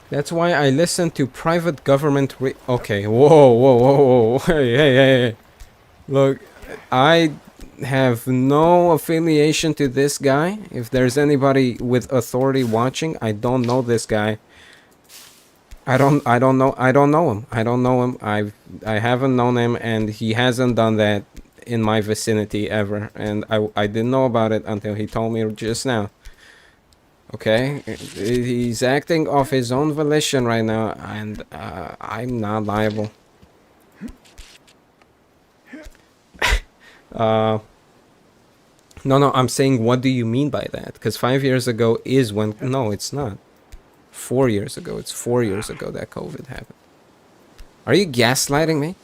That's why I listen to private government okay, whoa. Hey. Look, I have no affiliation to this guy. If there's anybody with authority watching, I don't know this guy. I don't know him. I haven't known him, and he hasn't done that in my vicinity ever, and I didn't know about it until he told me just now. Okay, he's acting off his own volition right now, and I'm not liable. No, I'm saying, what do you mean by that? Because 5 years ago is when... No, it's not. 4 years ago. It's 4 years ago that COVID happened. Are you gaslighting me?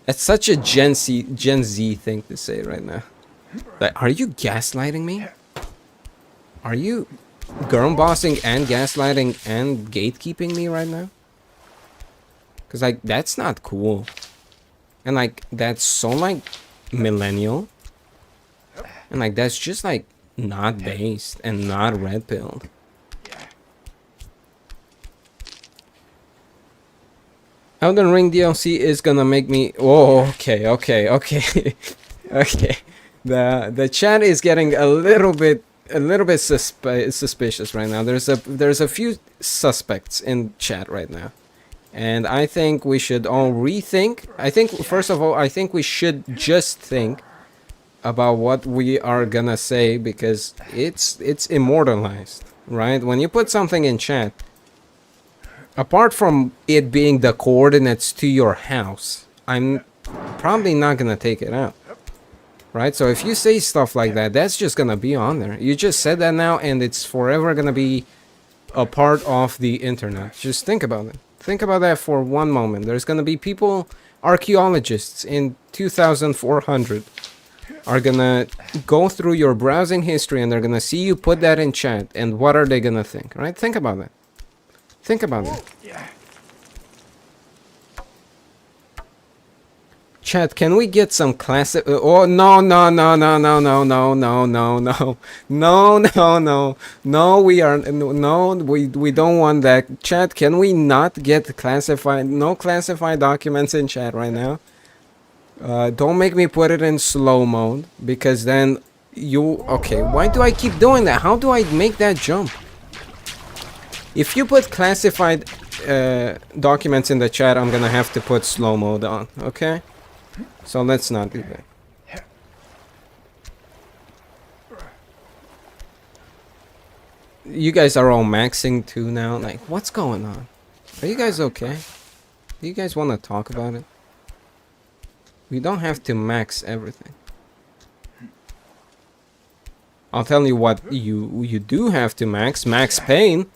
That's such a Gen Z thing to say right now. Like, are you gaslighting me? Are you girl bossing and gaslighting and gatekeeping me right now? Because, like, that's not cool. And, like, that's so, like, millennial. And, like, that's just, like, not based and not red-pilled. Elden Ring DLC is gonna make me... Oh, okay. Okay. The chat is getting a little bit suspicious right now. There's a few suspects in chat right now, and I think we should all rethink. I think, first of all, I think we should just think about what we are gonna say, because it's immortalized, right? When you put something in chat, apart from it being the coordinates to your house, I'm probably not gonna take it out. Right? So if you say stuff like that, that's just gonna be on there. You just said that now, and it's forever gonna be a part of the internet. Just think about it. Think about that for one moment. There's gonna be people, archaeologists in 2400, are gonna go through your browsing history, and they're gonna see you put that in chat, and what are they gonna think? Right? Think about that. Think about it. Chat, can we get some classic... Oh, no, we are... No, we don't want that. Chat, can we not get classified... No classified documents in chat right now. Don't make me put it in slow mode, because then you... Okay, why do I keep doing that? How do I make that jump? If you put classified documents in the chat, I'm gonna have to put slow mode on, okay? So let's not do that. You guys are all maxing too now. Like, what's going on? Are you guys okay? Do you guys want to talk about it? We don't have to max everything. I'll tell you what you do have to max. Max Payne.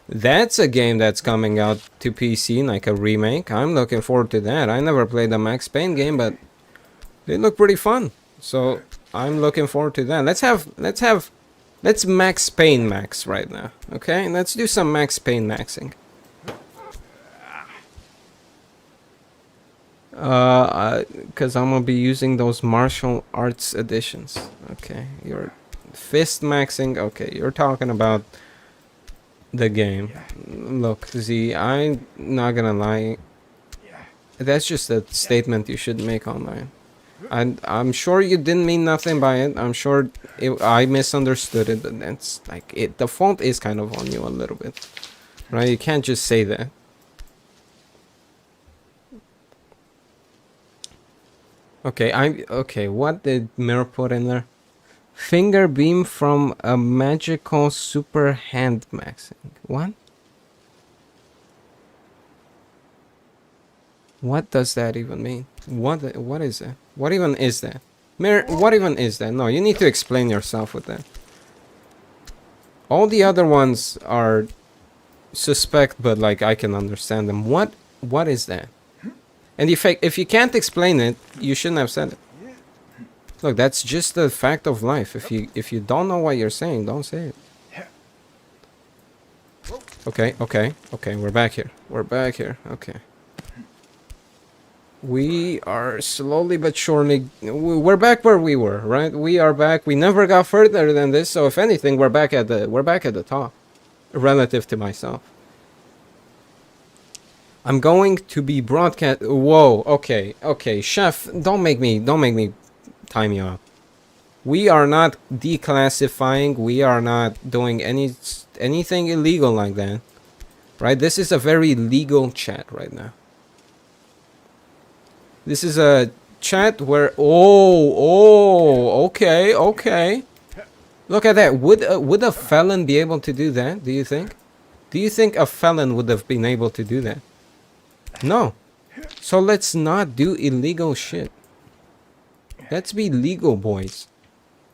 That's a game that's coming out to PC, like a remake. I'm looking forward to that. I never played a Max Payne game, but they look pretty fun. So I'm looking forward to that. Let's Max Payne max right now. Okay, let's do some Max Payne maxing. Cause I'm gonna be using those martial arts editions. Okay, you're fist maxing. Okay, you're talking about the game. Look, Z, I'm not gonna lie. That's just a statement you should make online. I'm sure you didn't mean nothing by it. I'm sure I misunderstood it, but that's like it. The fault is kind of on you a little bit, right? You can't just say that. Okay, okay. What did Mirror put in there? Finger beam from a magical super hand maxing. What? What does that even mean? What is that? What even is that? Mirror, what even is that? No, you need to explain yourself with that. All the other ones are suspect, but like I can understand them. What is that? And if you can't explain it, you shouldn't have said it. Look, that's just the fact of life. If you don't know what you're saying, don't say it. Okay, we're back here. Okay. We are slowly but surely... We're back where we were, right? We are back. We never got further than this, so if anything, we're back at the top. Relative to myself. I'm going to be broadcast... Whoa, okay. Chef, don't make me time you out. We are not declassifying. We are not doing anything illegal like that. Right? This is a very legal chat right now. This is a chat where... Okay. Look at that. Would a felon be able to do that, do you think? Do you think a felon would have been able to do that? No. So let's not do illegal shit. Let's be legal, boys.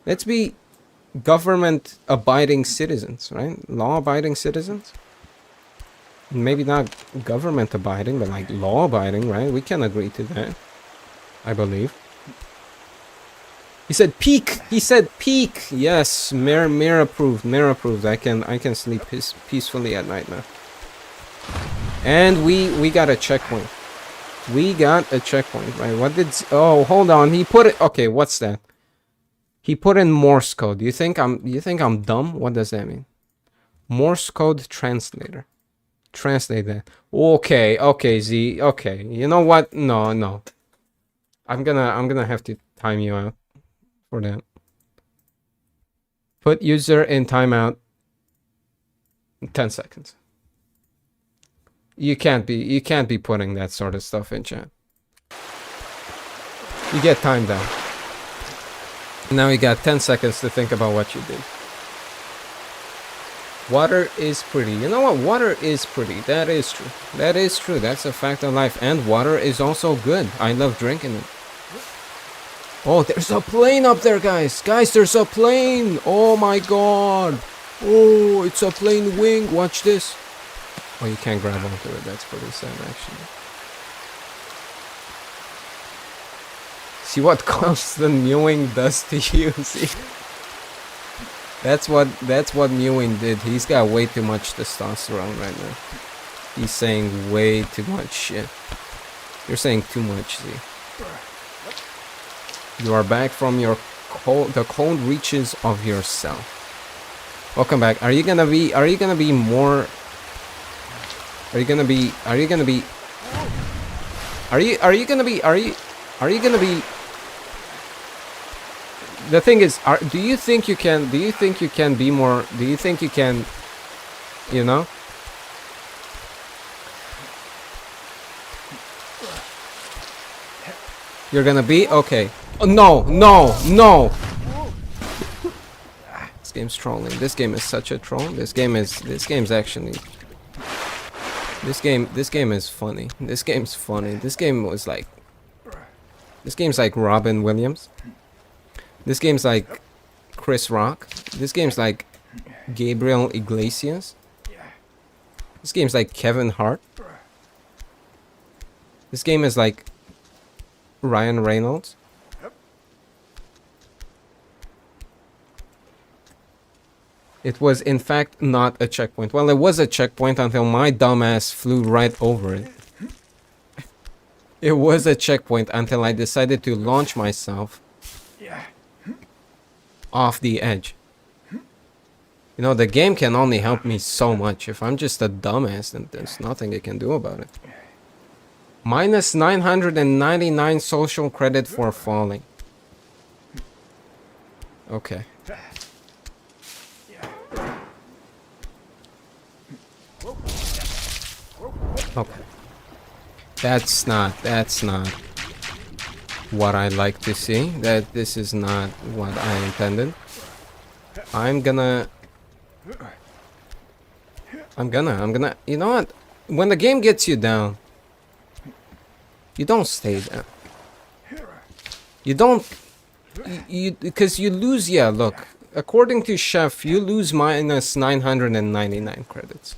Let's be government-abiding citizens, right? Law-abiding citizens? Maybe not government-abiding, but like law-abiding, right? We can agree to that, I believe. He said peak! He said peak! Yes, Mir approved. I can sleep peacefully at night now. And we got a checkpoint. We got a checkpoint, right? What did... Oh, hold on. He put it... Okay, what's that? He put in Morse code. You think I'm dumb? What does that mean? Morse code translator. Translate that. Okay, Z. Okay. You know what? No. I'm gonna have to time you out for that. Put user in timeout. 10 seconds. You can't be putting that sort of stuff in chat. You get timed out. Now you got 10 seconds to think about what you did. Water is pretty. You know what? Water is pretty. That is true. That's a fact of life. And water is also good. I love drinking it. Oh, there's a plane up there, guys. Guys, there's a plane. Oh my god. Oh, it's a plane wing. Watch this. Oh, you can't grab onto it. That's pretty sad, actually. See what constant mewing does to you. See, that's what mewing did. He's got way too much testosterone right now. He's saying way too much shit. You're saying too much, Z. You are back from the cold reaches of yourself. Welcome back. Are you gonna be more? Are you gonna be? The thing is, do you think you can be more? Do you think you can, you know? You're gonna be okay. Oh, no. game's trolling. This game is such a troll. This game's actually... This game is funny. This game's funny. This game was like... This game's like Robin Williams. This game's like Chris Rock. This game's like Gabriel Iglesias. This game's like Kevin Hart. This game is like Ryan Reynolds. It was in fact not a checkpoint. Well, it was a checkpoint until my dumbass flew right over it. It was a checkpoint until I decided to launch myself off the edge. You know, the game can only help me so much. If I'm just a dumbass, then there's nothing it can do about it. Minus 999 social credit for falling. Okay. Okay. That's not what I like to see. This is not what I intended. I'm gonna, you know what? When the game gets you down, you don't stay down. You don't, because you lose, yeah, look. According to Chef, you lose minus 999 credits.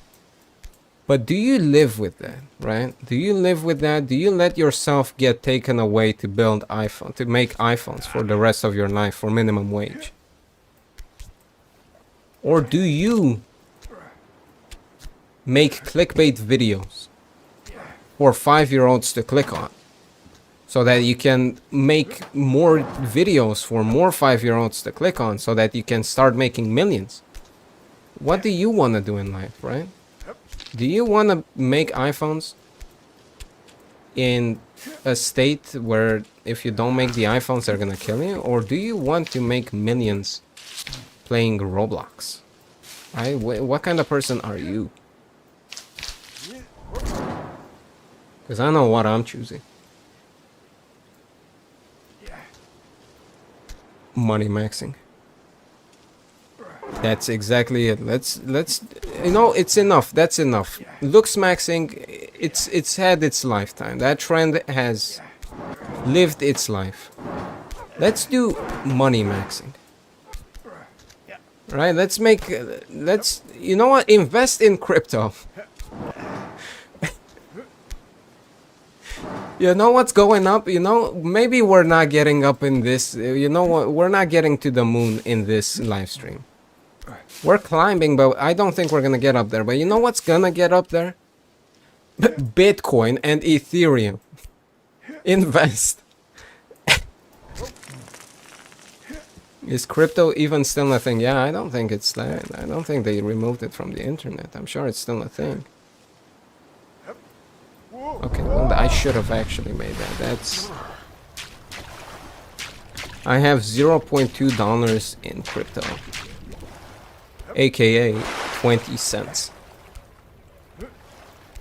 But do you live with that, right? Do you live with that? Do you let yourself get taken away to build iPhone, to make iPhones for the rest of your life for minimum wage? Or do you make clickbait videos for 5-year-olds to click on so that you can make more videos for more 5-year-olds to click on so that you can start making millions? What do you want to do in life, right? Do you want to make iPhones in a state where if you don't make the iPhones, they're gonna kill you? Or do you want to make millions playing Roblox? What kind of person are you? Because I know what I'm choosing. Money maxing. That's exactly it. Let's you know, it's enough. That's enough. Looks maxing, it's had its lifetime. That trend has lived its life. Let's do money maxing. Right? Let's you know what? Invest in crypto. You know what's going up? You know, maybe we're not getting up in this. You know what? We're not getting to the moon in this live stream. We're climbing, but I don't think we're gonna get up there. But you know what's gonna get up there? Bitcoin and Ethereum. Invest. Is crypto even still a thing? Yeah, I don't think it's that. I don't think they removed it from the internet. I'm sure it's still a thing. Okay, well, I should have actually made that. That's... I have $0.2 in crypto. AKA 20 cents.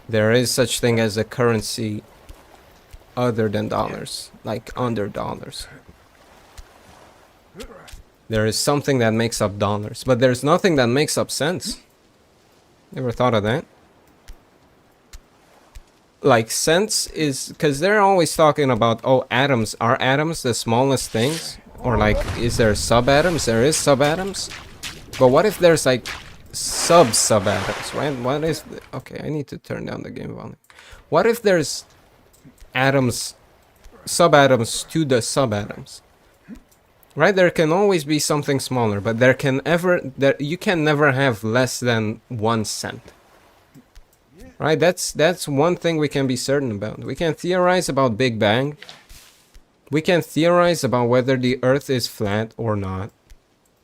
There is such thing as a currency other than dollars, like under dollars. There is something that makes up dollars, but there's nothing that makes up cents. Never thought of that? Like cents is, because they're always talking about, oh, atoms. Are atoms the smallest things? Or like, is there subatoms? There is subatoms. But what if there's like subatoms, right? What is okay, I need to turn down the game volume. What if there's atoms, subatoms to the subatoms? Right? There can always be something smaller, but you can never have less than 1 cent. Right? That's one thing we can be certain about. We can theorize about Big Bang. We can theorize about whether the Earth is flat or not.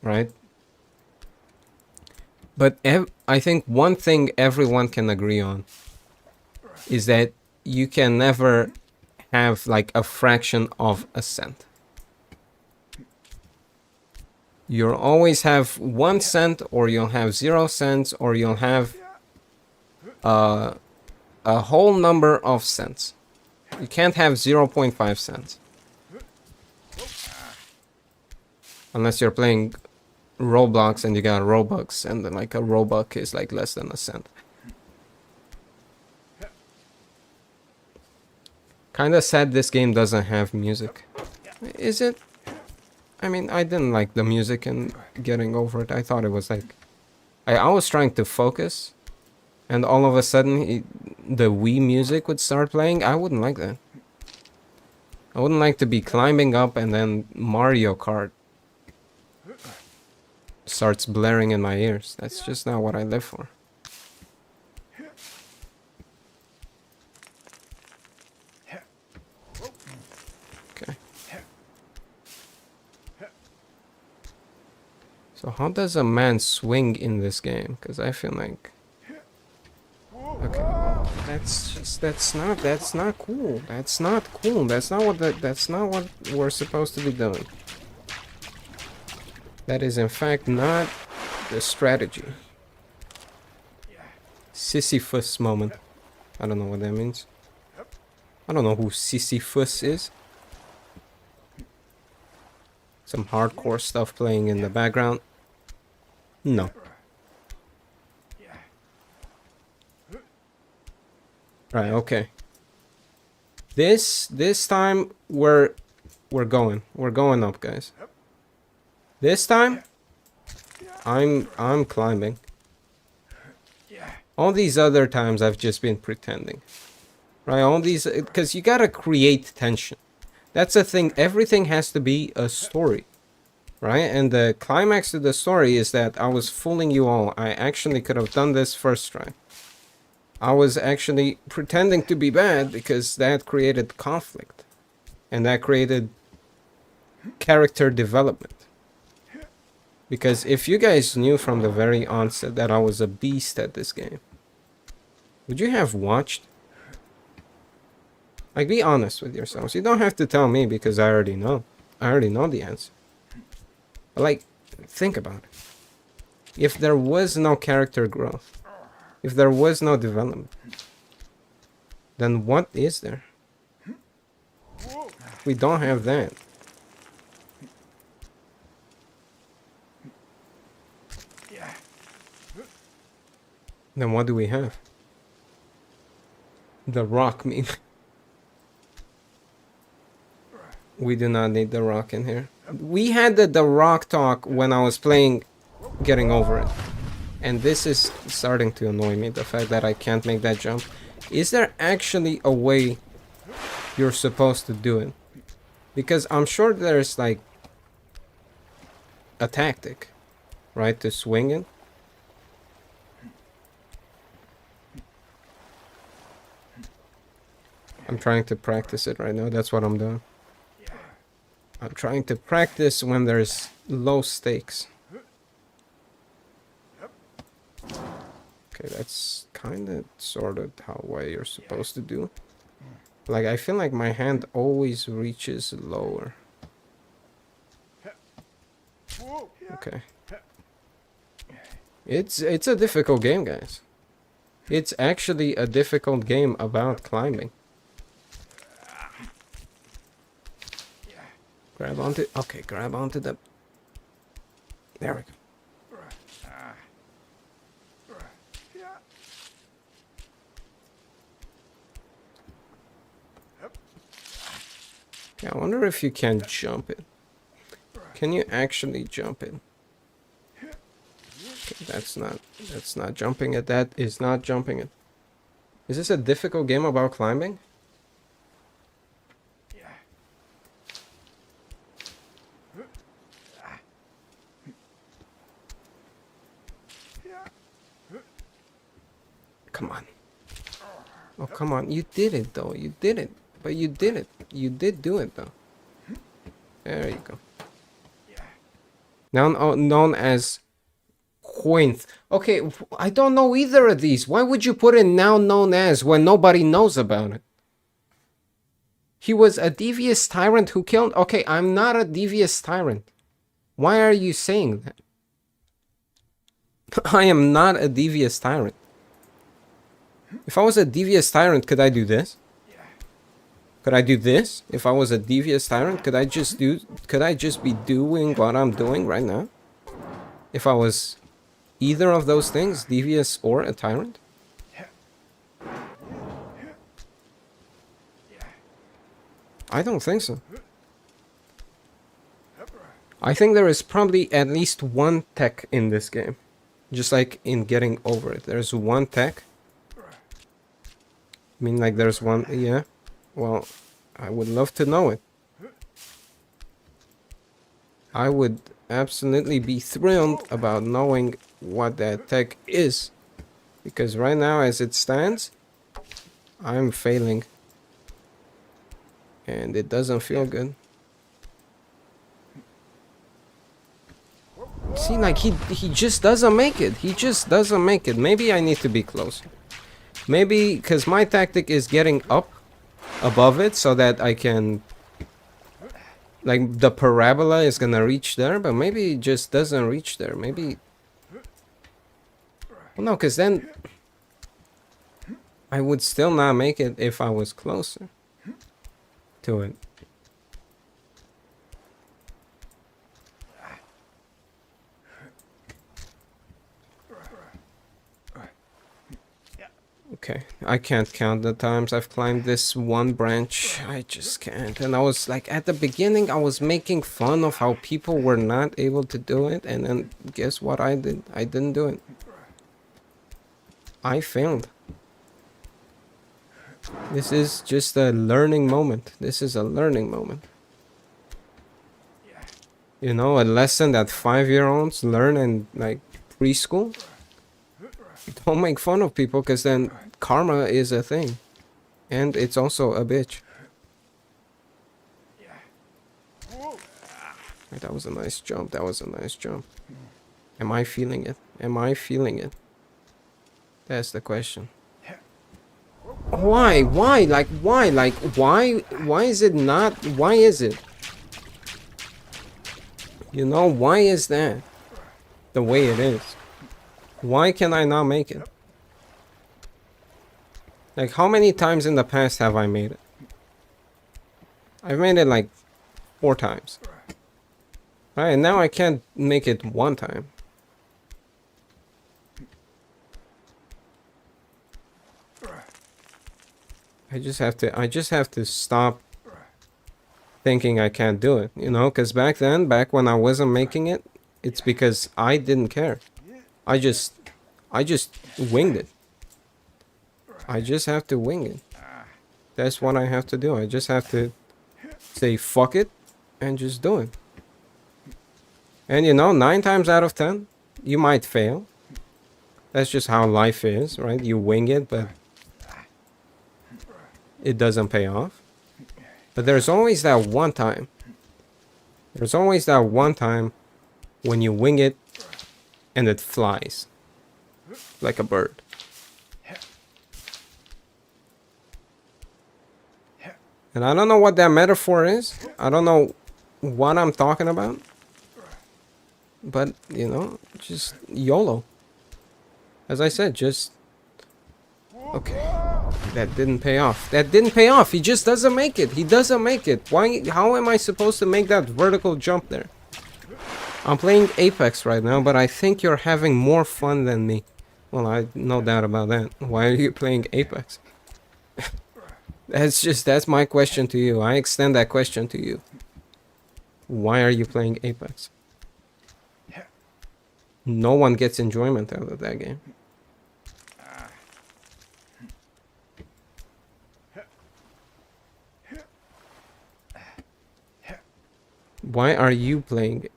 Right? But I think one thing everyone can agree on is that you can never have like a fraction of a cent. You'll always have 1 cent, or you'll have 0 cents, or you'll have a whole number of cents. You can't have 0.5 cents. Unless you're playing Roblox and you got Robux, and then like a Robux is like less than a cent. Kinda sad this game doesn't have music. Is it? I mean, I didn't like the music and getting over it. I thought it was like... I was trying to focus, and all of a sudden the Wii music would start playing. I wouldn't like that. I wouldn't like to be climbing up and then Mario Kart starts blaring in my ears. That's just not what I live for. Okay. So how does a man swing in this game? Because I feel like... Okay, well, that's not cool. That's not cool. That's not what we're supposed to be doing. That is in fact not the strategy. Sisyphus moment. I don't know what that means. I don't know who Sisyphus is. Some hardcore stuff playing in the background. No. Right, okay. This time we're going up, guys. This time I'm climbing. All these other times I've just been pretending. Right, all these, because you gotta create tension. That's the thing, everything has to be a story. Right, and the climax of the story is that I was fooling you all. I actually could have done this first try. I was actually pretending to be bad because that created conflict. And that created character development. Because if you guys knew from the very onset that I was a beast at this game, would you have watched? Like, be honest with yourselves. You don't have to tell me because I already know. I already know the answer. But like, think about it. If there was no character growth, if there was no development, then what is there? We don't have that. Then what do we have? The rock mean. We do not need the rock in here. We had the rock talk when I was playing Getting Over It. And this is starting to annoy me, the fact that I can't make that jump. Is there actually a way you're supposed to do it? Because I'm sure there's like a tactic, right, to swing it. I'm trying to practice it right now, that's what I'm doing. I'm trying to practice when there's low stakes. Okay, that's kind of sort of how way you're supposed to do. Like, I feel like my hand always reaches lower. Okay. It's a difficult game, guys. It's actually a difficult game about climbing. Grab onto... Okay, grab onto the... There we go. Yeah, I wonder if you can jump it. Can you actually jump it? Okay, that's not jumping it. That is not jumping it. Is this a difficult game about climbing? Come on. Oh, come on. You did it, though. You did it. But you did it. You did do it, though. There you go. Now known as Quinth. Okay, I don't know either of these. Why would you put in now known as when nobody knows about it? He was a devious tyrant who killed... Okay, I'm not a devious tyrant. Why are you saying that? I am not a devious tyrant. If I was a devious tyrant, could I do this? Could I do this? If I was a devious tyrant, could I just be doing what I'm doing right now? if I was either of those things, devious or a tyrant? I don't think so. I think there is probably at least one tech in this game. Just like in getting over it. There's one tech. I mean, like, there's one... Yeah. Well, I would love to know it. I would absolutely be thrilled about knowing what that tech is. Because right now, as it stands, I'm failing. And it doesn't feel good. See, like, he just doesn't make it. He just doesn't make it. Maybe I need to be closer. Maybe, because my tactic is getting up above it so that I can... Like, the parabola is gonna reach there, but maybe it just doesn't reach there. Maybe... Well, no, because then... I would still not make it if I was closer to it. Okay, I can't count the times I've climbed this one branch. I just can't. And I was like, at the beginning, I was making fun of how people were not able to do it. And then guess what I did? I didn't do it. I failed. This is just a learning moment. This is a learning moment. You know, a lesson that 5-year-olds learn in, like, preschool. Don't make fun of people, because then karma is a thing. And it's also a bitch. Right, that was a nice jump. That was a nice jump. Am I feeling it? Am I feeling it? That's the question. Why? Why? Like, why? Like, why? Why is it not? Why is it? You know, why is that the way it is? Why can I not make it? Like, how many times in the past have I made it? I've made it like 4 times. Right, and now I can't make it 1 time. I just have to stop thinking I can't do it, you know, because back when I wasn't making it, it's because I didn't care. I just winged it. I just have to wing it. That's what I have to do. I just have to say fuck it and just do it. And you know, 9 times out of 10, you might fail. That's just how life is, right? You wing it, but it doesn't pay off. But there's always that one time. There's always that one time when you wing it and it flies like a bird. And I don't know what that metaphor is. I don't know what I'm talking about. But, you know, just YOLO. As I said, just... Okay. That didn't pay off. That didn't pay off. He just doesn't make it. He doesn't make it. Why? How am I supposed to make that vertical jump there? I'm playing Apex right now, but I think you're having more fun than me. Well, I no doubt about that. Why are you playing Apex? That's my question to you. I extend that question to you. Why are you playing Apex? No one gets enjoyment out of that game. Why are you playing?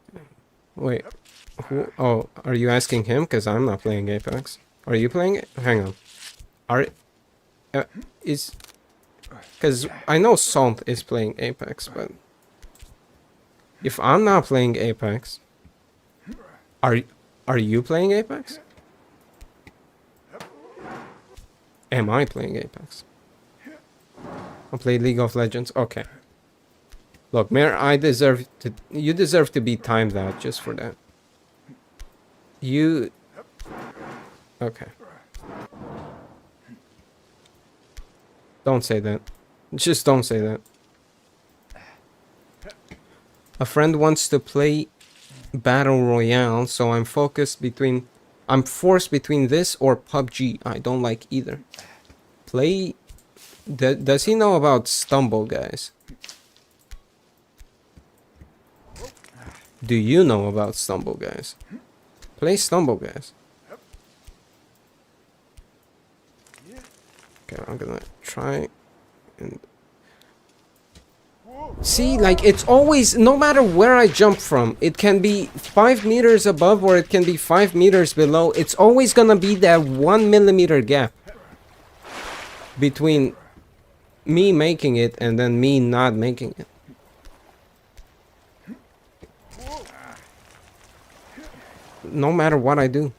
Wait. Who? Oh, are you asking him? Because I'm not playing Apex. Are you playing it? Hang on. Is... Because I know Salt is playing Apex, but... If I'm not playing Apex... Are you playing Apex? Am I playing Apex? I play League of Legends? Okay. Look, Mayor, you deserve to be timed out just for that. You... Okay. Don't say that. Just don't say that. A friend wants to play battle royale, so I'm focused between... I'm forced between this or PUBG. I don't like either. Play... does he know about Stumble, guys? Do you know about Stumble, guys? Play Stumble, guys. Okay, I'm gonna try and... See, like, it's always, no matter where I jump from, it can be 5 meters above or it can be 5 meters below, it's always gonna be that 1 millimeter gap between me making it and then me not making it. No matter what I do.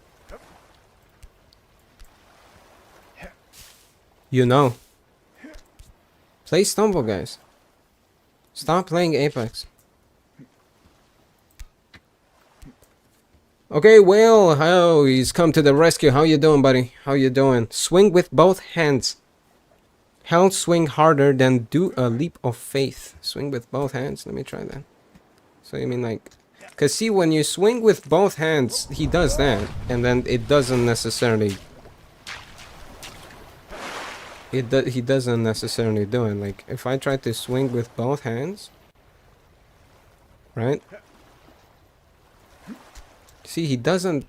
You know. Play Stumble, guys. Stop playing Apex. Okay, Whale, how he's come to the rescue. How you doing, buddy? How you doing? Swing with both hands. Hell, swing harder than do a leap of faith. Swing with both hands. Let me try that. So you mean like... Because see, when you swing with both hands, he does that. And then it doesn't necessarily... he doesn't necessarily do it. Like, if I try to swing with both hands... Right? See, he doesn't...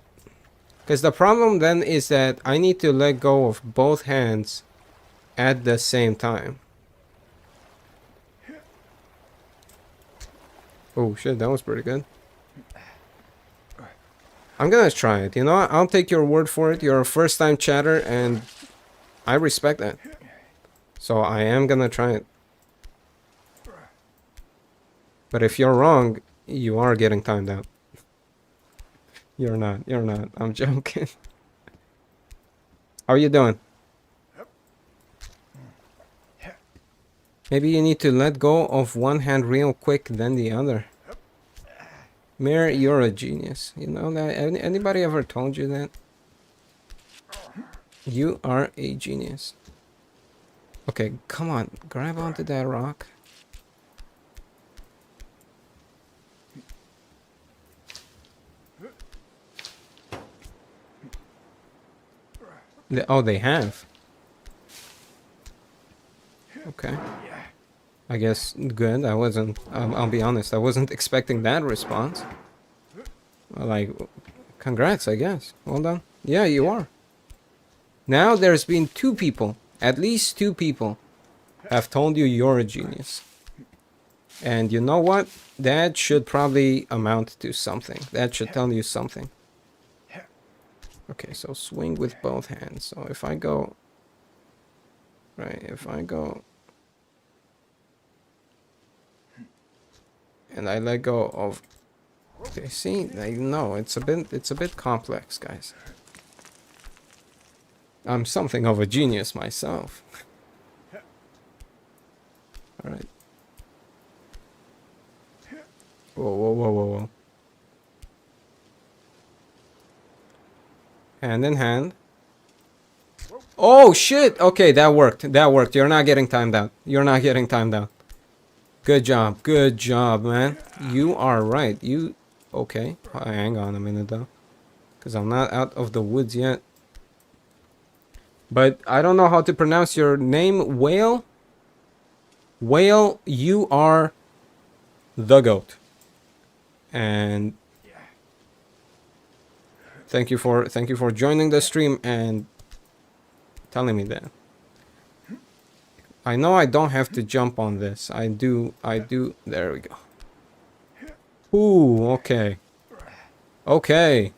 Because the problem then is that I need to let go of both hands at the same time. Oh shit, that was pretty good. I'm gonna try it. You know what? I'll take your word for it. You're a first-time chatter, and I respect that. So I am gonna try it. But if you're wrong, you are getting timed out. You're not. You're not. I'm joking. How are you doing? Maybe you need to let go of one hand real quick, then the other. Mir, you're a genius. You know that? Anybody ever told you that? You are a genius. Okay, come on. Grab onto that rock. Oh, they have. Okay. I guess good. I wasn't... I'll be honest. I wasn't expecting that response. Like, congrats, I guess. Well done. Yeah, you are. Now there's been 2 people. At least 2 people have told you you're a genius. And you know what? That should probably amount to something. That should tell you something. Okay, so swing with both hands. So if I go... Right, if I go... And I let go of... Okay, see? Like, no, it's a bit complex, guys. I'm something of a genius myself. Alright. Whoa, whoa, whoa, whoa, whoa. Hand in hand. Oh, shit! Okay, that worked. That worked. You're not getting timed out. You're not getting timed out. Good job. Good job, man. You are right. You... Okay. Hang on a minute, though. Because I'm not out of the woods yet. But I don't know how to pronounce your name. Whale? Whale, you are the GOAT. And... Thank you for joining the stream and telling me that. I know I don't have to jump on this. I do. There we go. Ooh, okay. Okay.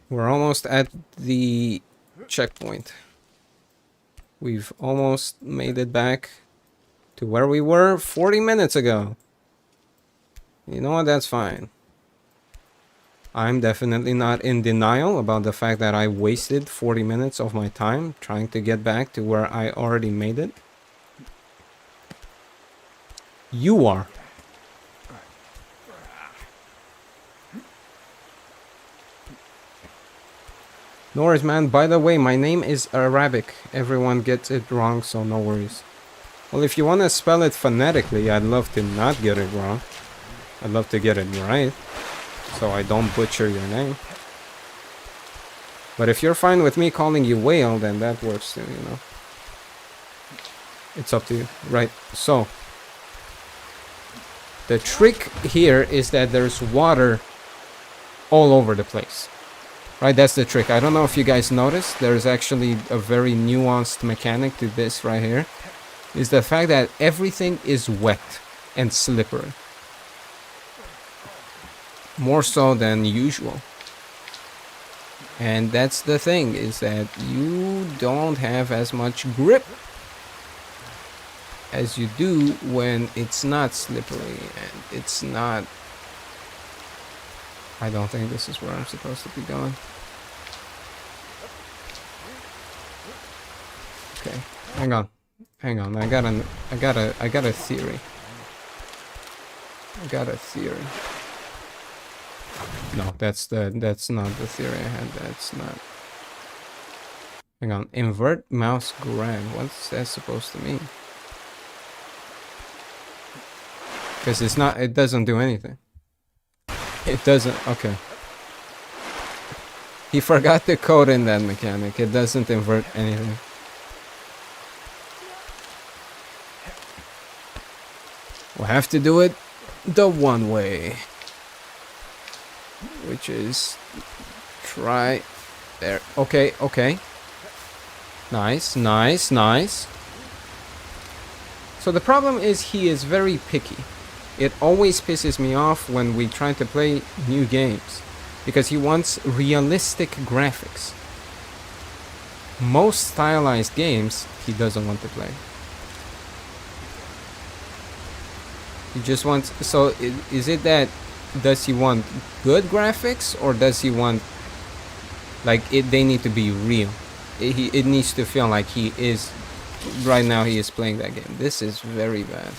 We're almost at the checkpoint. We've almost made it back to where we were 40 minutes ago. You know what? That's fine. I'm definitely not in denial about the fact that I wasted 40 minutes of my time trying to get back to where I already made it. You are. No worries, man. By the way, my name is Arabic. Everyone gets it wrong, so no worries. Well, if you want to spell it phonetically, I'd love to not get it wrong. I'd love to get it right, so I don't butcher your name. But if you're fine with me calling you Whale, then that works too, you know. It's up to you. Right, so the trick here is that there's water all over the place. Right, that's the trick. I don't know if you guys noticed, there's actually a very nuanced mechanic to this right here. Is the fact that everything is wet and slippery. More so than usual. And that's the thing, is that you don't have as much grip as you do when it's not slippery and it's not... I don't think this is where I'm supposed to be going. Okay, hang on. Hang on, I got a theory. I got a theory. No, that's not the theory I had. That's not. Hang on, invert mouse grab. What's that supposed to mean? Because it's not. It doesn't do anything. It doesn't. Okay. He forgot the code in that mechanic. It doesn't invert anything. We'll have to do it the one way, which is try there. Okay, okay. Nice, nice, nice. So the problem is he is very picky. It always pisses me off when we try to play new games because he wants realistic graphics. Most stylized games he doesn't want to play. He just wants... So, is it that... Does he want good graphics? Or does he want... Like, they need to be real. It needs to feel like he is... Right now he is playing that game. This is very bad.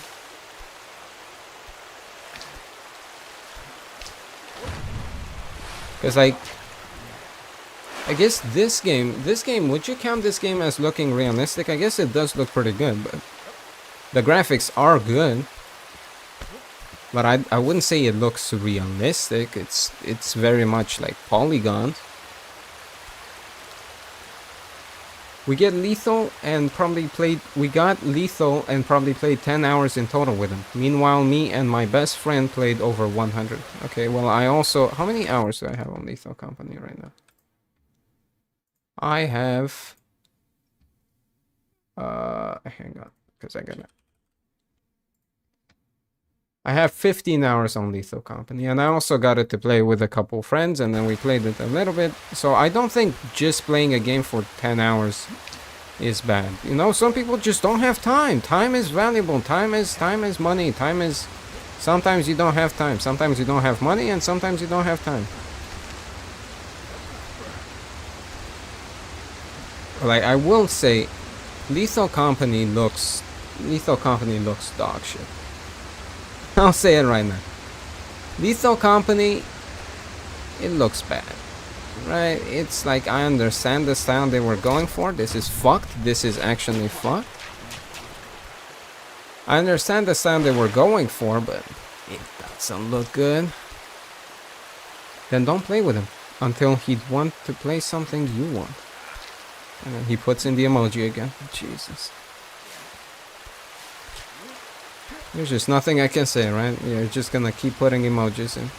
Because, like... I guess this game... Would you count this game as looking realistic? I guess it does look pretty good, but... The graphics are good. But I wouldn't say it looks realistic. It's very much like polygons. We got lethal and probably played 10 hours in total with him. Meanwhile, me and my best friend played over 100. Okay, well I also... How many hours do I have on Lethal Company right now? I have... hang on, because I have 15 hours on Lethal Company, and I also got it to play with a couple friends, and then we played it a little bit. So I don't think just playing a game for 10 hours is bad. You know, some people just don't have time. Time is valuable. Time is money. Time is... Sometimes you don't have time. Sometimes you don't have money, and sometimes you don't have time. Like, I will say, Lethal Company looks dog shit. I'll say it right now. Lethal Company, it looks bad. Right? It's like, I understand the style they were going for. This is fucked. This is actually fucked. I understand the style they were going for, but it doesn't look good. Then don't play with him until he'd want to play something you want. And then he puts in the emoji again. Jesus. There's just nothing I can say, right? You're just gonna keep putting emojis in.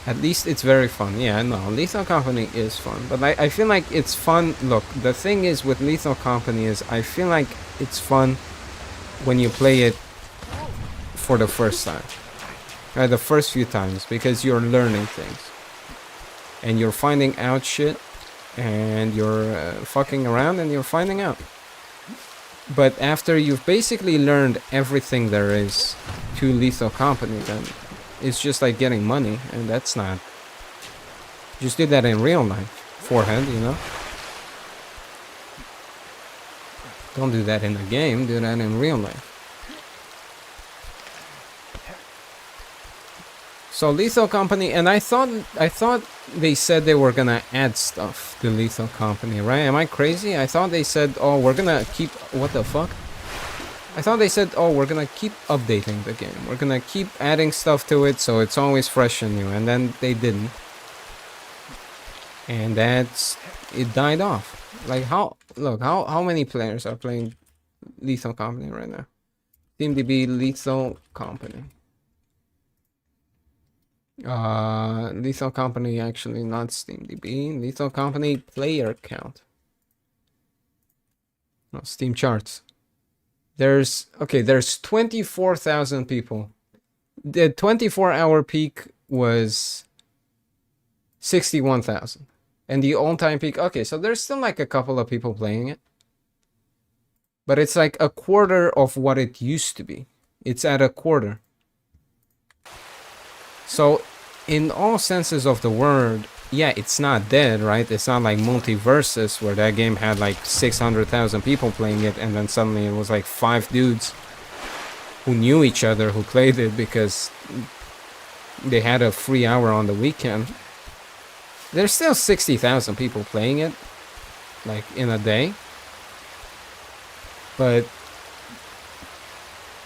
At least it's very fun. Yeah, no, Lethal Company is fun. But I feel like it's fun. Look, the thing is with Lethal Company is I feel like it's fun when you play it for the first time. Right, the first few times. Because you're learning things. And you're finding out shit. And you're fucking around and you're finding out. But after you've basically learned everything there is to Lethal Company, then it's just like getting money, and that's not... Just do that in real life. Forehead, you know? Don't do that in a game, do that in real life. So Lethal Company, and I thought they said they were gonna add stuff to Lethal Company, right? Am I crazy? I thought they said, oh, we're gonna keep, what the fuck? I thought they said, oh, we're gonna keep updating the game. We're gonna keep adding stuff to it so it's always fresh and new, and then they didn't. And it died off. Like how many players are playing Lethal Company right now? TeamDB Lethal Company. Lethal Company, actually not SteamDB. Lethal Company player count. No, Steam charts. There's 24,000 people. The 24-hour peak was 61,000. And the all-time peak, okay, so there's still like a couple of people playing it. But it's like a quarter of what it used to be. It's at a quarter. So, in all senses of the word, yeah, it's not dead, right? It's not like Multiversus, where that game had like 600,000 people playing it, and then suddenly it was like 5 dudes who knew each other who played it because they had a free hour on the weekend. There's still 60,000 people playing it, like in a day. But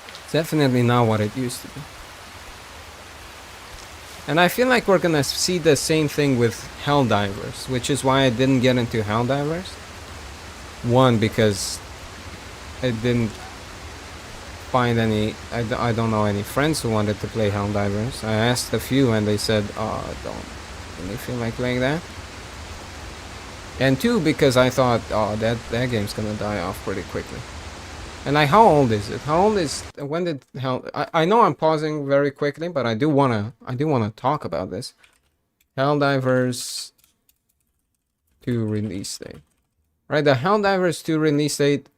it's definitely not what it used to be. And I feel like we're gonna see the same thing with Helldivers, which is why I didn't get into Helldivers. One, because I didn't find any, I don't know any friends who wanted to play Helldivers. I asked a few and they said, oh, I don't really feel like playing that. And two, because I thought, oh, that game's gonna die off pretty quickly. And like, how old is it? When did I know I'm pausing very quickly, but I do wanna talk about this. Helldivers 2 release date. Right, the Helldivers 2 release date,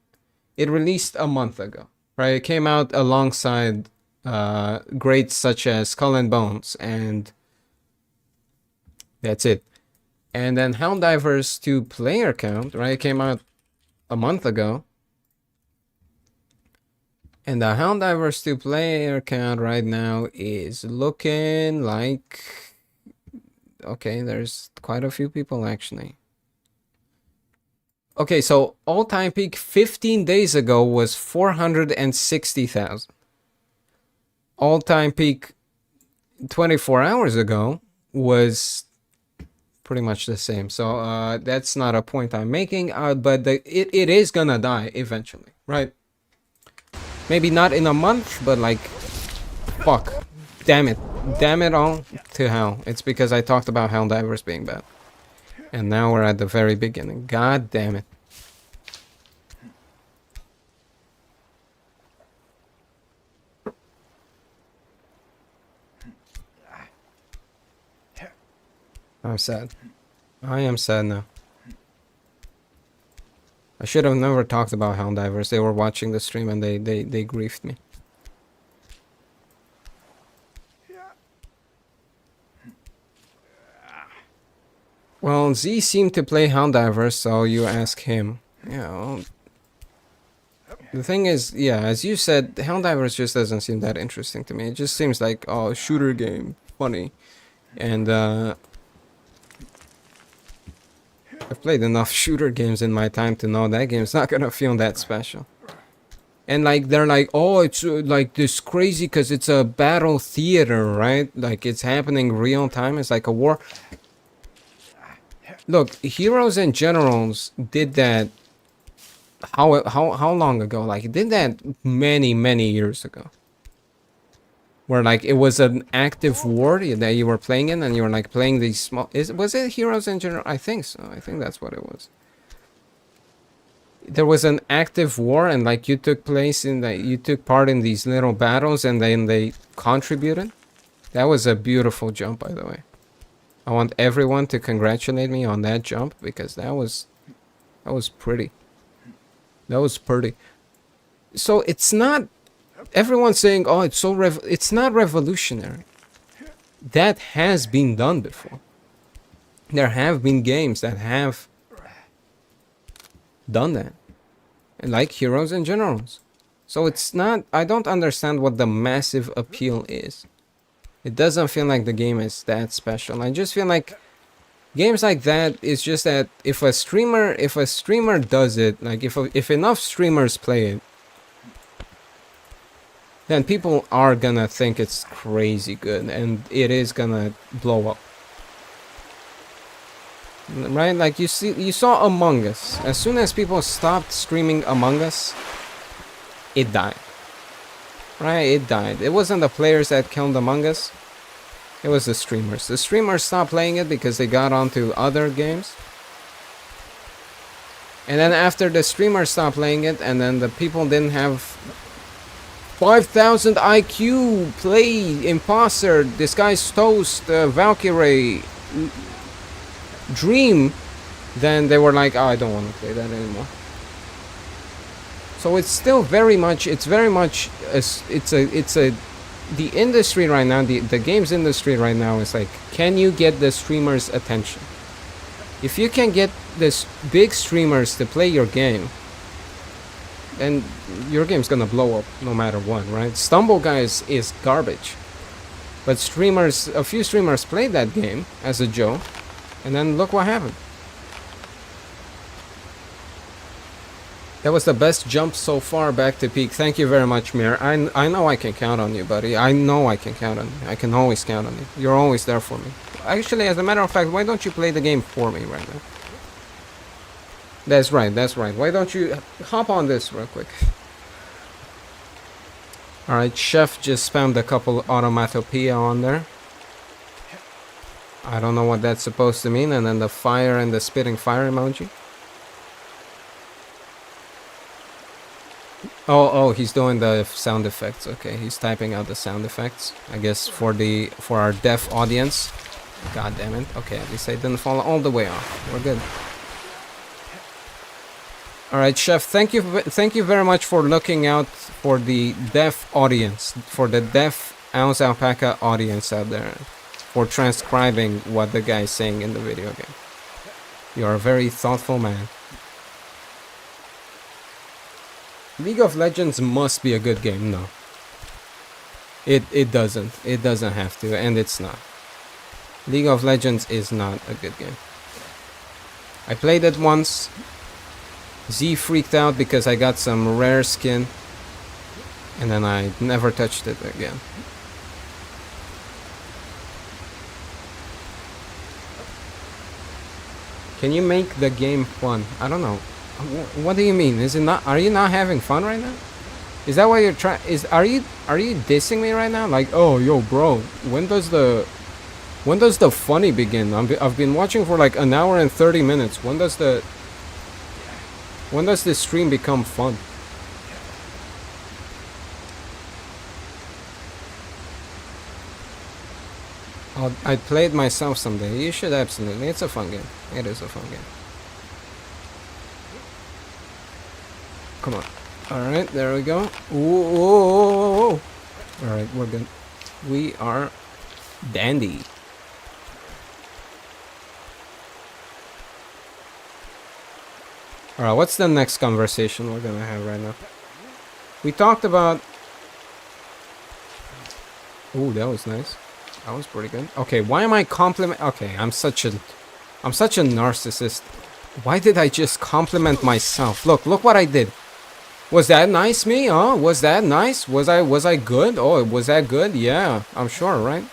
it released a month ago. Right, it came out alongside greats such as Skull and Bones, and that's it. And then Helldivers 2 player count, right, it came out a month ago. And the Helldivers 2 player count right now is looking like... Okay, there's quite a few people actually. Okay, so all-time peak 15 days ago was 460,000. All-time peak 24 hours ago was pretty much the same. So that's not a point I'm making, but it is gonna die eventually, right? Maybe not in a month, but like, fuck. Damn it. Damn it all to hell. It's because I talked about Helldivers being bad. And now we're at the very beginning. God damn it. I'm sad. I am sad now. I should have never talked about Helldivers. They were watching the stream and they griefed me. Well, Z seemed to play Helldivers, so you ask him. Yeah, well, the thing is, yeah, as you said, Helldivers just doesn't seem that interesting to me. It just seems like, oh, shooter game, funny. And I've played enough shooter games in my time to know that game's not gonna feel that special. And like, they're like, oh, it's like this crazy because it's a battle theater, right? Like, it's happening real time. It's like a war. Look, Heroes and Generals did that. How long ago? Like, it did that many years ago. Where like it was an active war that you were playing in, and you were like playing these small. Was it Heroes in General? I think so. I think that's what it was. There was an active war, and like you took part in these little battles, and then they contributed. That was a beautiful jump, by the way. I want everyone to congratulate me on that jump because that was pretty. That was pretty. So it's not. Everyone's saying, oh, it's so it's not revolutionary. That has been done before. There have been games that have done that. Like Heroes and Generals. So it's not, I don't understand what the massive appeal is. It doesn't feel like the game is that special. I just feel like games like that is just that if a streamer does it, like if enough streamers play it, then people are gonna think it's crazy good and it is gonna blow up. Right? Like you saw Among Us. As soon as people stopped streaming Among Us, it died. Right? It died. It wasn't the players that killed Among Us. It was the streamers. The streamers stopped playing it because they got onto other games. And then after the streamers stopped playing it, and then the people didn't have 5,000 IQ, play, imposter, disguised toast, Valkyrie, dream, then they were like, oh, I don't want to play that anymore. So it's still very much, the industry right now, the games industry right now is like, can you get the streamers' attention? If you can get this big streamers to play your game, then your game's gonna blow up no matter what, right? Stumble Guys is garbage. But streamers, a few streamers played that game as a joke, and then look what happened. That was the best jump so far back to peak. Thank you very much, Mir. I know I can count on you, buddy. I know I can count on you. I can always count on you. You're always there for me. Actually, as a matter of fact, why don't you play the game for me right now? That's right, that's right. Why don't you hop on this real quick? Alright, Chef just spammed a couple automatopoeia on there. I don't know what that's supposed to mean. And then the fire and the spitting fire emoji. Oh, he's doing the sound effects. Okay, he's typing out the sound effects. I guess for our deaf audience. God damn it. Okay, at least I didn't fall all the way off. We're good. Alright, Chef, thank you very much for looking out for the deaf audience, for the deaf AlsAlpaca audience out there, for transcribing what the guy is saying in the video game. You are a very thoughtful man. League of Legends must be a good game. No. It doesn't. It doesn't have to, and it's not. League of Legends is not a good game. I played it once. Z freaked out because I got some rare skin, and then I never touched it again. Can you make the game fun? I don't know. What do you mean? Is it not? Are you not having fun right now? Is that why you're trying? Are you dissing me right now? Like, oh, yo, bro, when does the funny begin? I've been watching for like an hour and 30 minutes. When does this stream become fun? I'd play it myself someday. You should absolutely. It's a fun game. It is a fun game. Come on. Alright, there we go. Ooh. Alright, we're good. We are dandy. Alright, what's the next conversation we're gonna have right now? We talked about... Ooh, that was nice. That was pretty good. Okay, why am I Okay, I'm such a narcissist. Why did I just compliment myself? Look what I did. Was that nice, me? Oh, was that nice? Was I good? Oh, was that good? Yeah, I'm sure, right?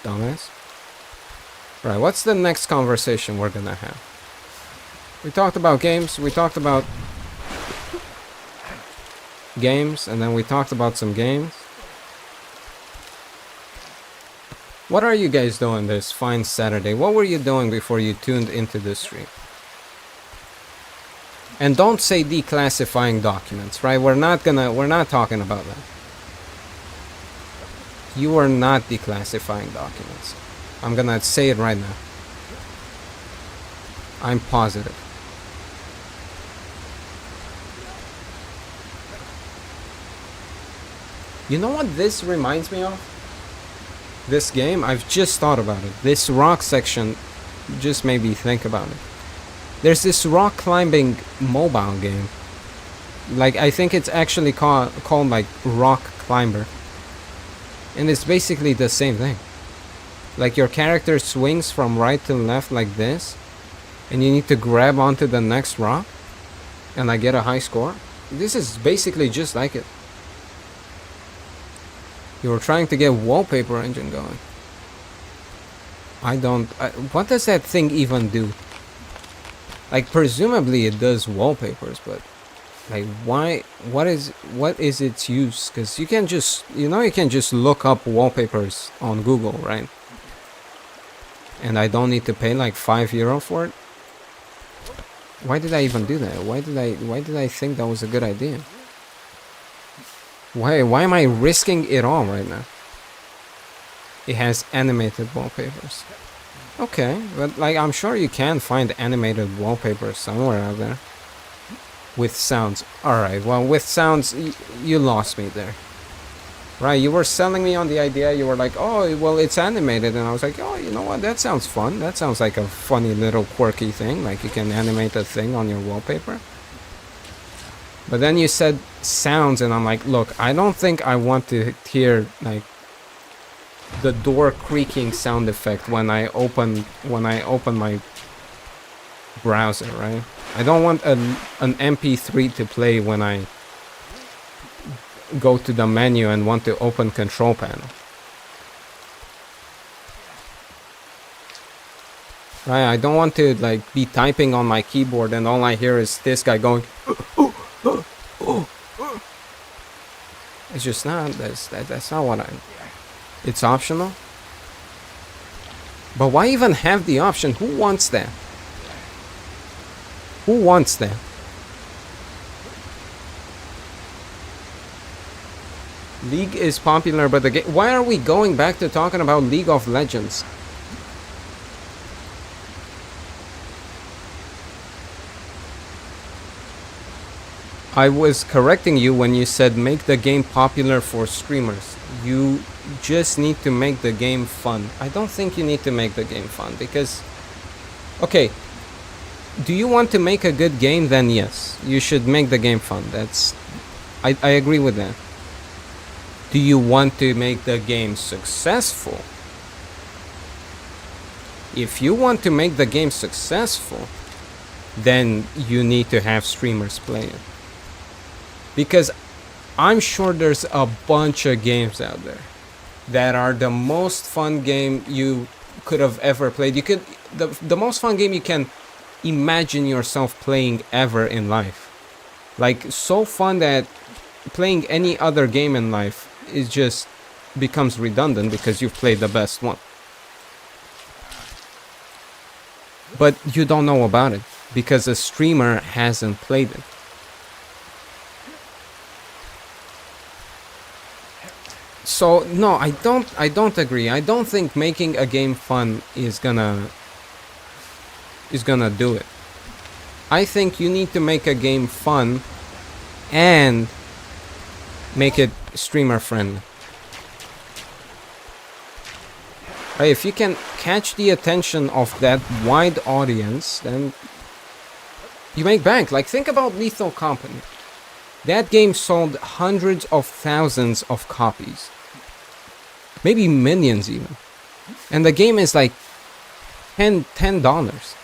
Dumbass. Right, what's the next conversation we're gonna have? We talked about games, and then we talked about some games. What are you guys doing this fine Saturday? What were you doing before you tuned into this stream? And don't say declassifying documents, right? We're not talking about that. You are not declassifying documents. I'm gonna say it right now. I'm positive. You know what this reminds me of? This game, I've just thought about it. This rock section just made me think about it. There's this rock climbing mobile game. Like, I think it's actually called like Rock Climber. And it's basically the same thing. Like your character swings from right to left like this, and you need to grab onto the next rock, and I get a high score. This is basically just like it. You were trying to get wallpaper engine going. What does that thing even do? Like, presumably it does wallpapers, but like, why? What is its use? Because you can just, you can just look up wallpapers on Google, right? And I don't need to pay like €5 for it. Why did I even do that? Why did I think that was a good idea? Why am I risking it all right now? It has animated wallpapers. Okay, but like, I'm sure you can find animated wallpapers somewhere out there. With sounds. Alright, well, with sounds, you lost me there. Right, you were selling me on the idea, you were like, oh, well, it's animated, and I was like, oh, you know what, that sounds fun. That sounds like a funny little quirky thing, like you can animate a thing on your wallpaper. But then you said sounds, and I'm like, look, I don't think I want to hear, like, the door creaking sound effect when I open my browser, right? I don't want an MP3 to play when I go to the menu and want to open control panel. Right, I don't want to like be typing on my keyboard and all I hear is this guy going it's just not, that's not what it's optional. But why even have the option? Who wants that? Who wants that? League is popular, but the game... Why are we going back to talking about League of Legends? I was correcting you when you said make the game popular for streamers. You just need to make the game fun. I don't think you need to make the game fun because... Okay, do you want to make a good game? Then yes, you should make the game fun. I agree with that. Do you want to make the game successful? If you want to make the game successful, then you need to have streamers play it. Because I'm sure there's a bunch of games out there that are the most fun game you could have ever played. The most fun game you can imagine yourself playing ever in life. Like, so fun that playing any other game in life is just becomes redundant because you've played the best one. But you don't know about it because a streamer hasn't played it. So no, I don't agree. I don't think making a game fun is gonna do it. I think you need to make a game fun and make it streamer friendly. Right, if you can catch the attention of that wide audience, then you make bank. Like, think about Lethal Company. That game sold hundreds of thousands of copies. Maybe millions even. And the game is like $10.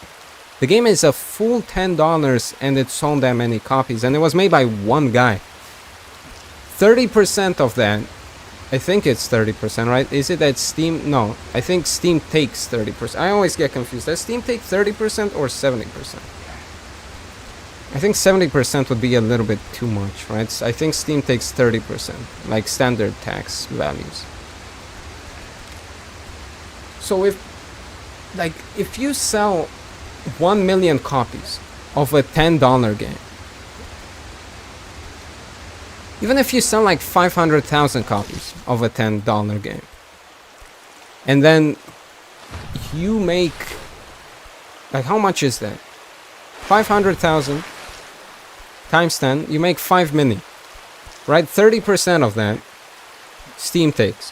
The game is a full $10 and it sold that many copies. And it was made by one guy. 30% of that, I think it's 30%, right? Is it at Steam? No, I think Steam takes 30%. I always get confused. Does Steam take 30% or 70%? I think 70% would be a little bit too much, right? I think Steam takes 30%, like standard tax values. So if you sell 1 million copies of a $10 game, even if you sell like 500,000 copies of a $10 game, and then you make, like, how much is that? 500,000 times 10, you make 5 million, right? 30% of that Steam takes.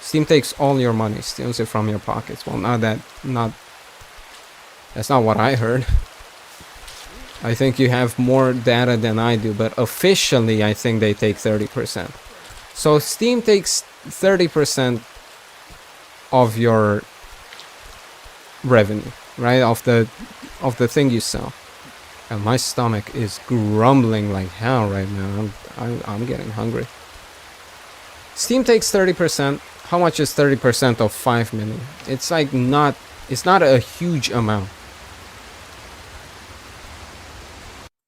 Steam takes all your money, steals it from your pockets. Well, that's not what I heard. I think you have more data than I do, but officially I think they take 30%. So Steam takes 30% of your revenue, right? Of the thing you sell. And my stomach is grumbling like hell right now. I'm getting hungry. Steam takes 30%. How much is 30% of 5 million? It's like not, it's not a huge amount.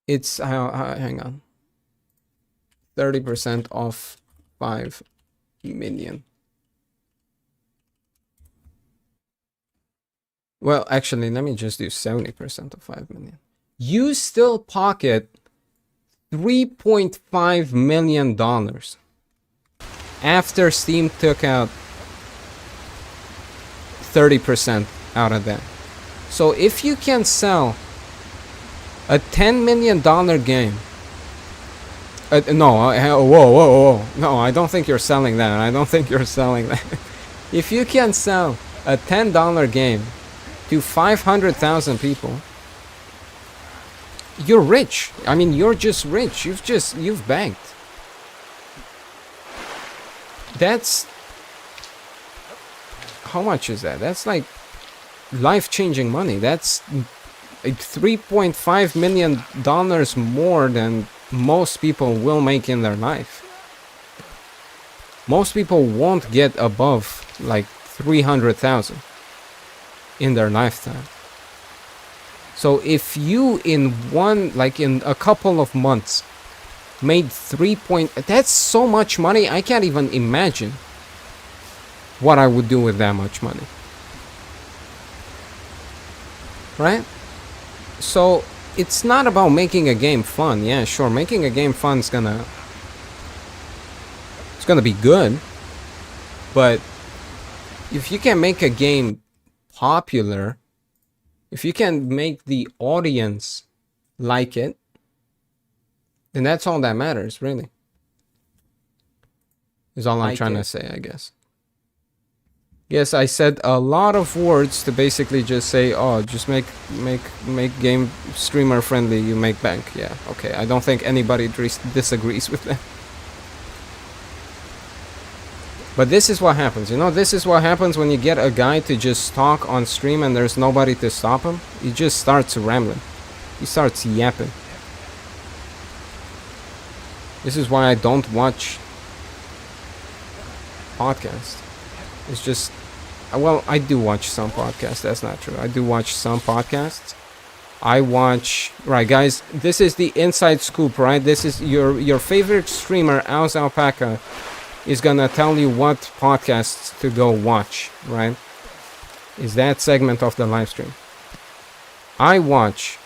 It's, hang on. 30% of 5 million. Well, actually, let me just do 70% of 5 million. You still pocket $3.5 million after Steam took out 30% out of that. So if you can sell a $10 million game, whoa, no, I don't think you're selling that. I don't think you're selling that. If you can sell a $10 game to 500,000 people, you're rich. I mean, you're just rich. You've banked. That's, how much is that? That's like life-changing money. That's $3.5 million more than most people will make in their life. Most people won't get above like 300,000 in their lifetime. So if you in a couple of months made that's so much money. I can't even imagine what I would do with that much money. Right? So it's not about making a game fun. Yeah, sure, making a game fun is gonna be good, but if you can make a game popular, if you can make the audience like it, then that's all that matters, really. Is all I'm trying to say, I guess. Yes, I said a lot of words to basically just say, oh, just make game streamer friendly, you make bank. Yeah, okay. I don't think anybody disagrees with that. But this is what happens, you know? This is what happens when you get a guy to just talk on stream and there's nobody to stop him. He just starts rambling. He starts yapping. This is why I don't watch podcasts. It's just, well, I do watch some podcasts. That's not true. I do watch some podcasts. I watch, right, guys, this is the inside scoop, right? This is your favorite streamer, AlsAlpaca, is gonna tell you what podcasts to go watch, right? Is that segment of the live stream. I watch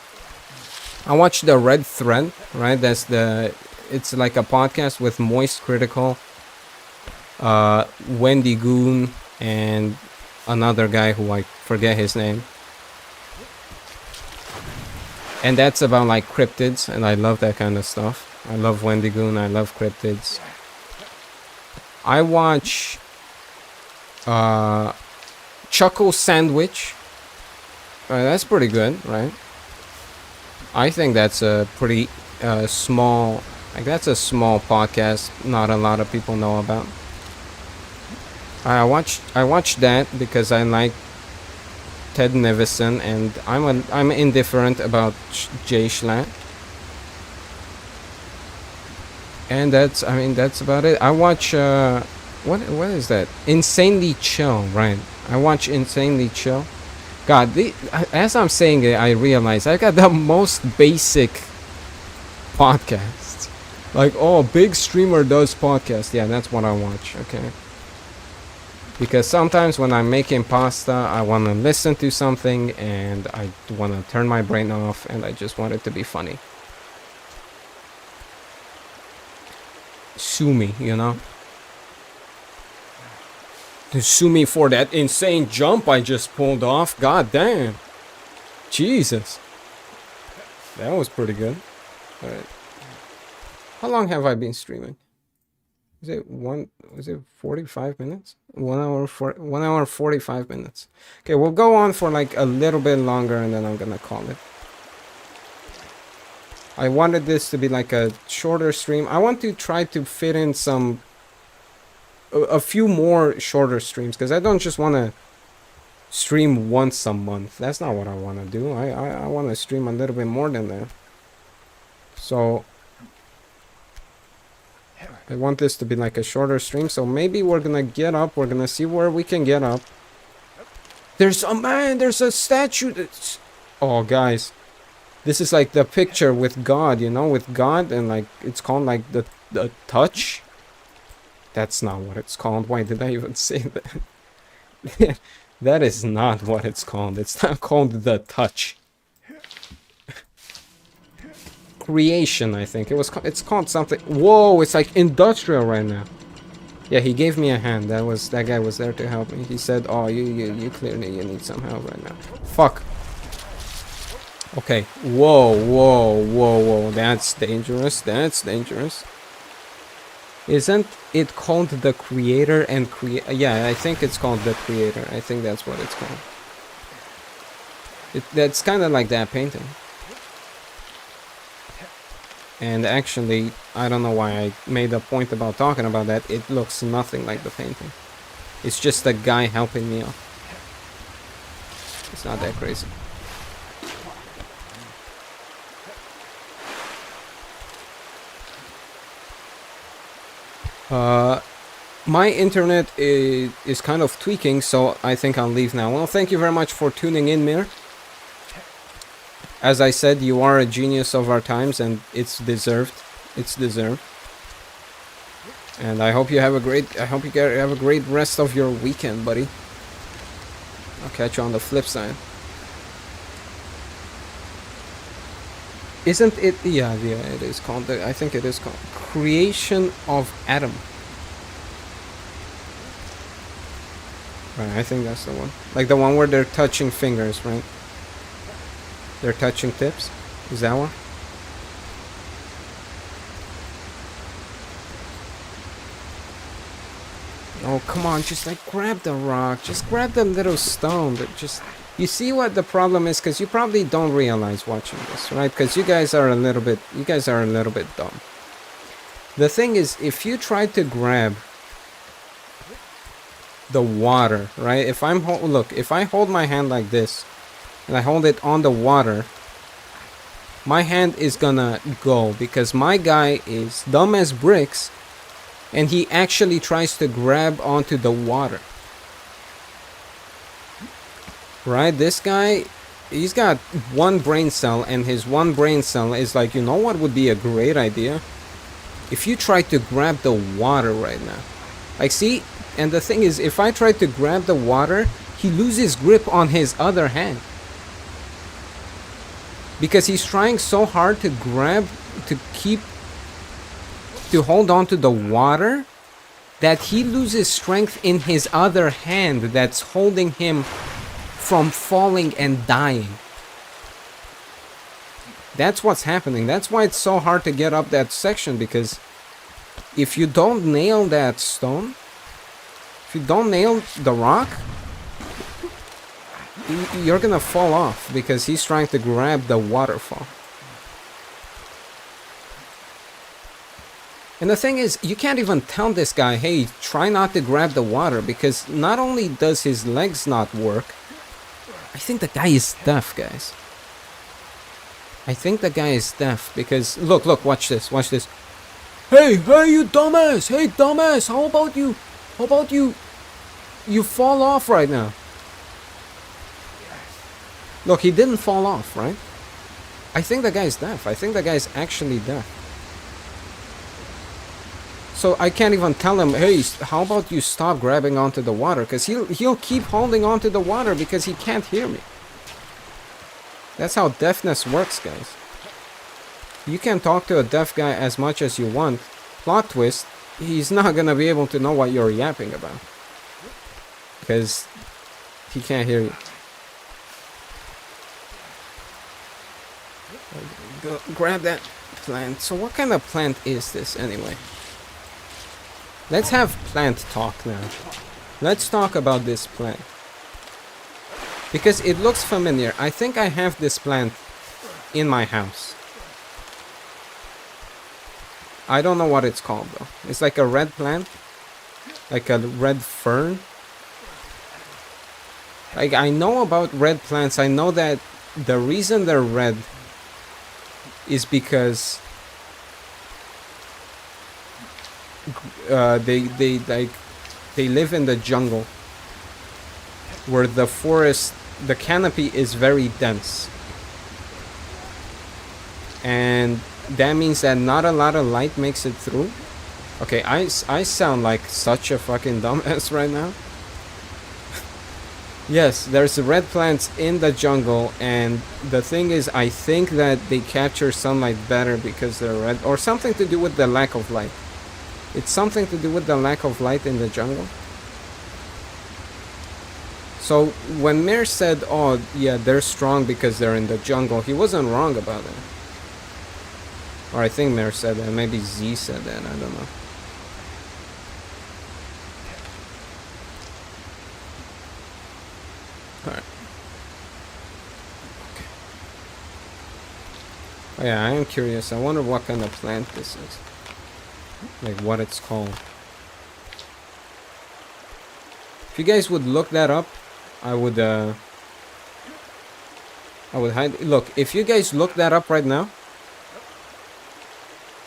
the Red Thread, right? It's like a podcast with Moist Critical, Wendy Goon, and another guy who I forget his name. And that's about like cryptids, and I love that kind of stuff. I love Wendy Goon, I love cryptids. I watch Chuckle Sandwich. That's pretty good, right? I think that's a pretty small, like that's a small podcast not a lot of people know about. I watched that because I like Ted Nevison, and I'm indifferent about Jay Schlatt. And that's about it. I watch what is that? Insanely Chill, right? I watch Insanely Chill. God, as I'm saying it, I realize I got the most basic podcasts. Like, oh, big streamer does podcast. Yeah, that's what I watch. Okay. Because sometimes when I'm making pasta, I want to listen to something and I want to turn my brain off and I just want it to be funny. Sue me, you know? To sue me for that insane jump I just pulled off. God damn. Jesus. That was pretty good. Alright. How long have I been streaming? Is it 45 minutes? 1 hour 45 minutes. Okay, we'll go on for like a little bit longer and then I'm gonna call it. I wanted this to be like a shorter stream. I want to try to fit in some a few more shorter streams, because I don't just want to stream once a month. That's not what I want to do. I want to stream a little bit more than that. So I want this to be like a shorter stream. So maybe we're gonna get up. We're gonna see where we can get up. There's a man. There's a statue. That's... Oh, guys, this is like the picture with God. You know, with God, and like it's called like the touch. That's not what it's called. Why did I even say that? That is not what it's called. It's not called the touch. Creation, I think. It's called something. Whoa, it's like industrial right now. Yeah, he gave me a hand. That guy was there to help me. He said, "Oh, you clearly you need some help right now." Fuck. Okay. Whoa. That's dangerous. That's dangerous. Isn't it called the Creator and Yeah, I think it's called the Creator. I think that's what it's called. That's kind of like that painting. And actually, I don't know why I made a point about talking about that. It looks nothing like the painting. It's just a guy helping me out. It's not that crazy. My internet is kind of tweaking, so I think I'll leave now. Well, thank you very much for tuning in, Mir. As I said, you are a genius of our times, and it's deserved. It's deserved. And I hope you have a great. I hope you have a great rest of your weekend, buddy. I'll catch you on the flip side. Isn't it? Yeah, it is called. I think it is called Creation of Adam. Right, I think that's the one. Like the one where they're touching fingers, right? They're touching tips. Is that one? Oh, come on, just like grab the rock. Just grab the little stone. But just... You see what the problem is? Because you probably don't realize watching this, right? Because you guys are a little bit dumb. The thing is, if you try to grab the water, right? If I'm look, if I hold my hand like this and I hold it on the water, my hand is gonna go because my guy is dumb as bricks and he actually tries to grab onto the water. Right? This guy, he's got one brain cell, and his one brain cell is like, you know what would be a great idea? If you try to grab the water right now. Like, see? And the thing is, if I try to grab the water, he loses grip on his other hand. Because he's trying so hard to grab, to hold on to the water, that he loses strength in his other hand that's holding him from falling and dying. That's what's happening. That's why it's so hard to get up that section, because if you don't nail that stone, if you don't nail the rock, you're gonna fall off because he's trying to grab the waterfall. And the thing is, you can't even tell this guy, hey, try not to grab the water, because not only does his legs not work, I think the guy is deaf, guys. I think the guy is deaf because... Look, watch this, watch this. Hey, you dumbass! Hey, dumbass! How about you... You fall off right now. Look, he didn't fall off, right? I think the guy is deaf. I think the guy is actually deaf. So I can't even tell him, hey, how about you stop grabbing onto the water? Because he'll keep holding onto the water because he can't hear me. That's how deafness works, guys. You can talk to a deaf guy as much as you want. Plot twist, he's not going to be able to know what you're yapping about. Because he can't hear you. Go grab that plant. So what kind of plant is this anyway? Let's have plant talk now. Let's talk about this plant. Because it looks familiar. I think I have this plant in my house. I don't know what it's called though. It's like a red plant. Like a red fern. Like, I know about red plants. I know that the reason they're red is because they live in the jungle where the forest, the canopy is very dense, and that means that not a lot of light makes it through. Okay, I sound like such a fucking dumbass right now. Yes, there's red plants in the jungle, and the thing is, I think that they capture sunlight better because they're red, or something to do with the lack of light. It's something to do with the lack of light in the jungle. So when Mir said, oh yeah, they're strong because they're in the jungle, he wasn't wrong about it. Or I think Mir said that, maybe Z said that, I don't know. Alright. Okay. Oh yeah, I am curious. I wonder what kind of plant this is. Like what it's called. If you guys would look that up, I would hide. Look, if you guys look that up right now,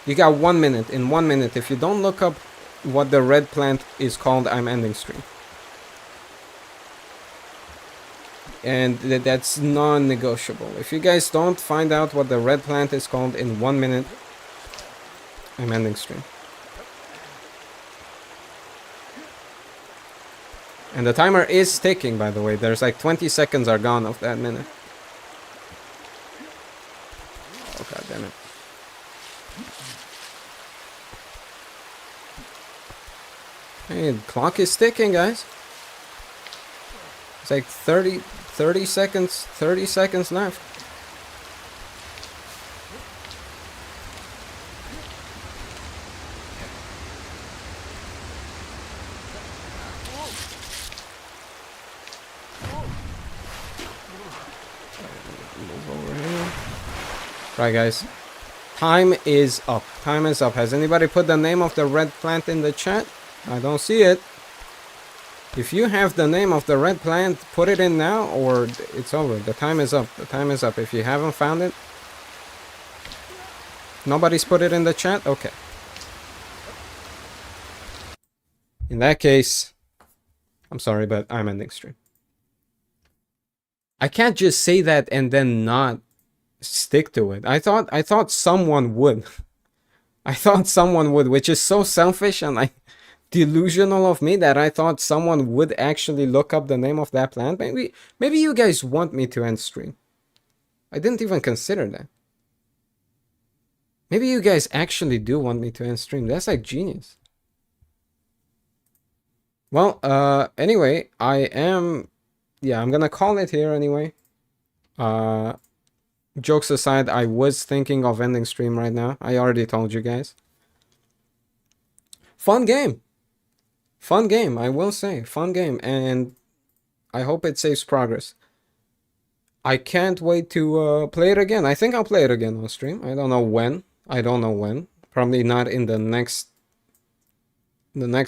you got 1 minute. In 1 minute, if you don't look up what the red plant is called, I'm ending stream. And that's non-negotiable. If you guys don't find out what the red plant is called in 1 minute, I'm ending stream. And the timer is ticking, by the way. There's like 20 seconds are gone of that minute. Oh, god damn it. Hey, the clock is ticking, guys. It's like 30 seconds left. Move over here. Right, guys. Time is up. Time is up. Has anybody put the name of the red plant in the chat? I don't see it. If you have the name of the red plant, put it in now or it's over. The time is up. The time is up. If you haven't found it, nobody's put it in the chat? Okay. In that case, I'm sorry, but I'm ending stream. I can't just say that and then not stick to it. I thought someone would. I thought someone would, which is so selfish and like delusional of me that I thought someone would actually look up the name of that plant. Maybe you guys want me to end stream. I didn't even consider that. Maybe you guys actually do want me to end stream. That's like genius. Well, anyway, I'm gonna call it here anyway. Jokes aside, I was thinking of ending stream right now. I already told you guys. Fun game. Fun game, I will say. Fun game, and I hope it saves progress. I can't wait to play it again. I think I'll play it again on stream. I don't know when. Probably not in the next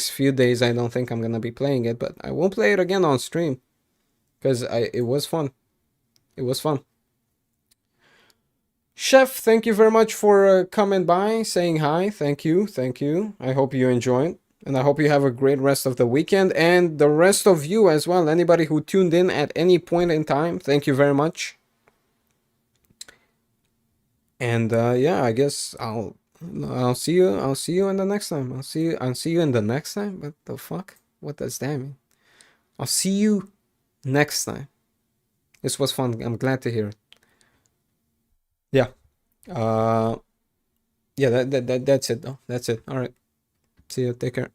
few days. I don't think I'm gonna be playing it, but I will play it again on stream because it was fun. It was fun. Chef, thank you very much for coming by, saying hi. Thank you. I hope you enjoyed, and I hope you have a great rest of the weekend, and the rest of you as well. Anybody who tuned in at any point in time, thank you very much. And yeah, I guess I'll see you. I'll see you in the next time. I'll see you in the next time. What the fuck? What does that mean? I'll see you next time. This was fun. I'm glad to hear it. Yeah. Yeah, that's it though. That's it. All right. See you. Take care.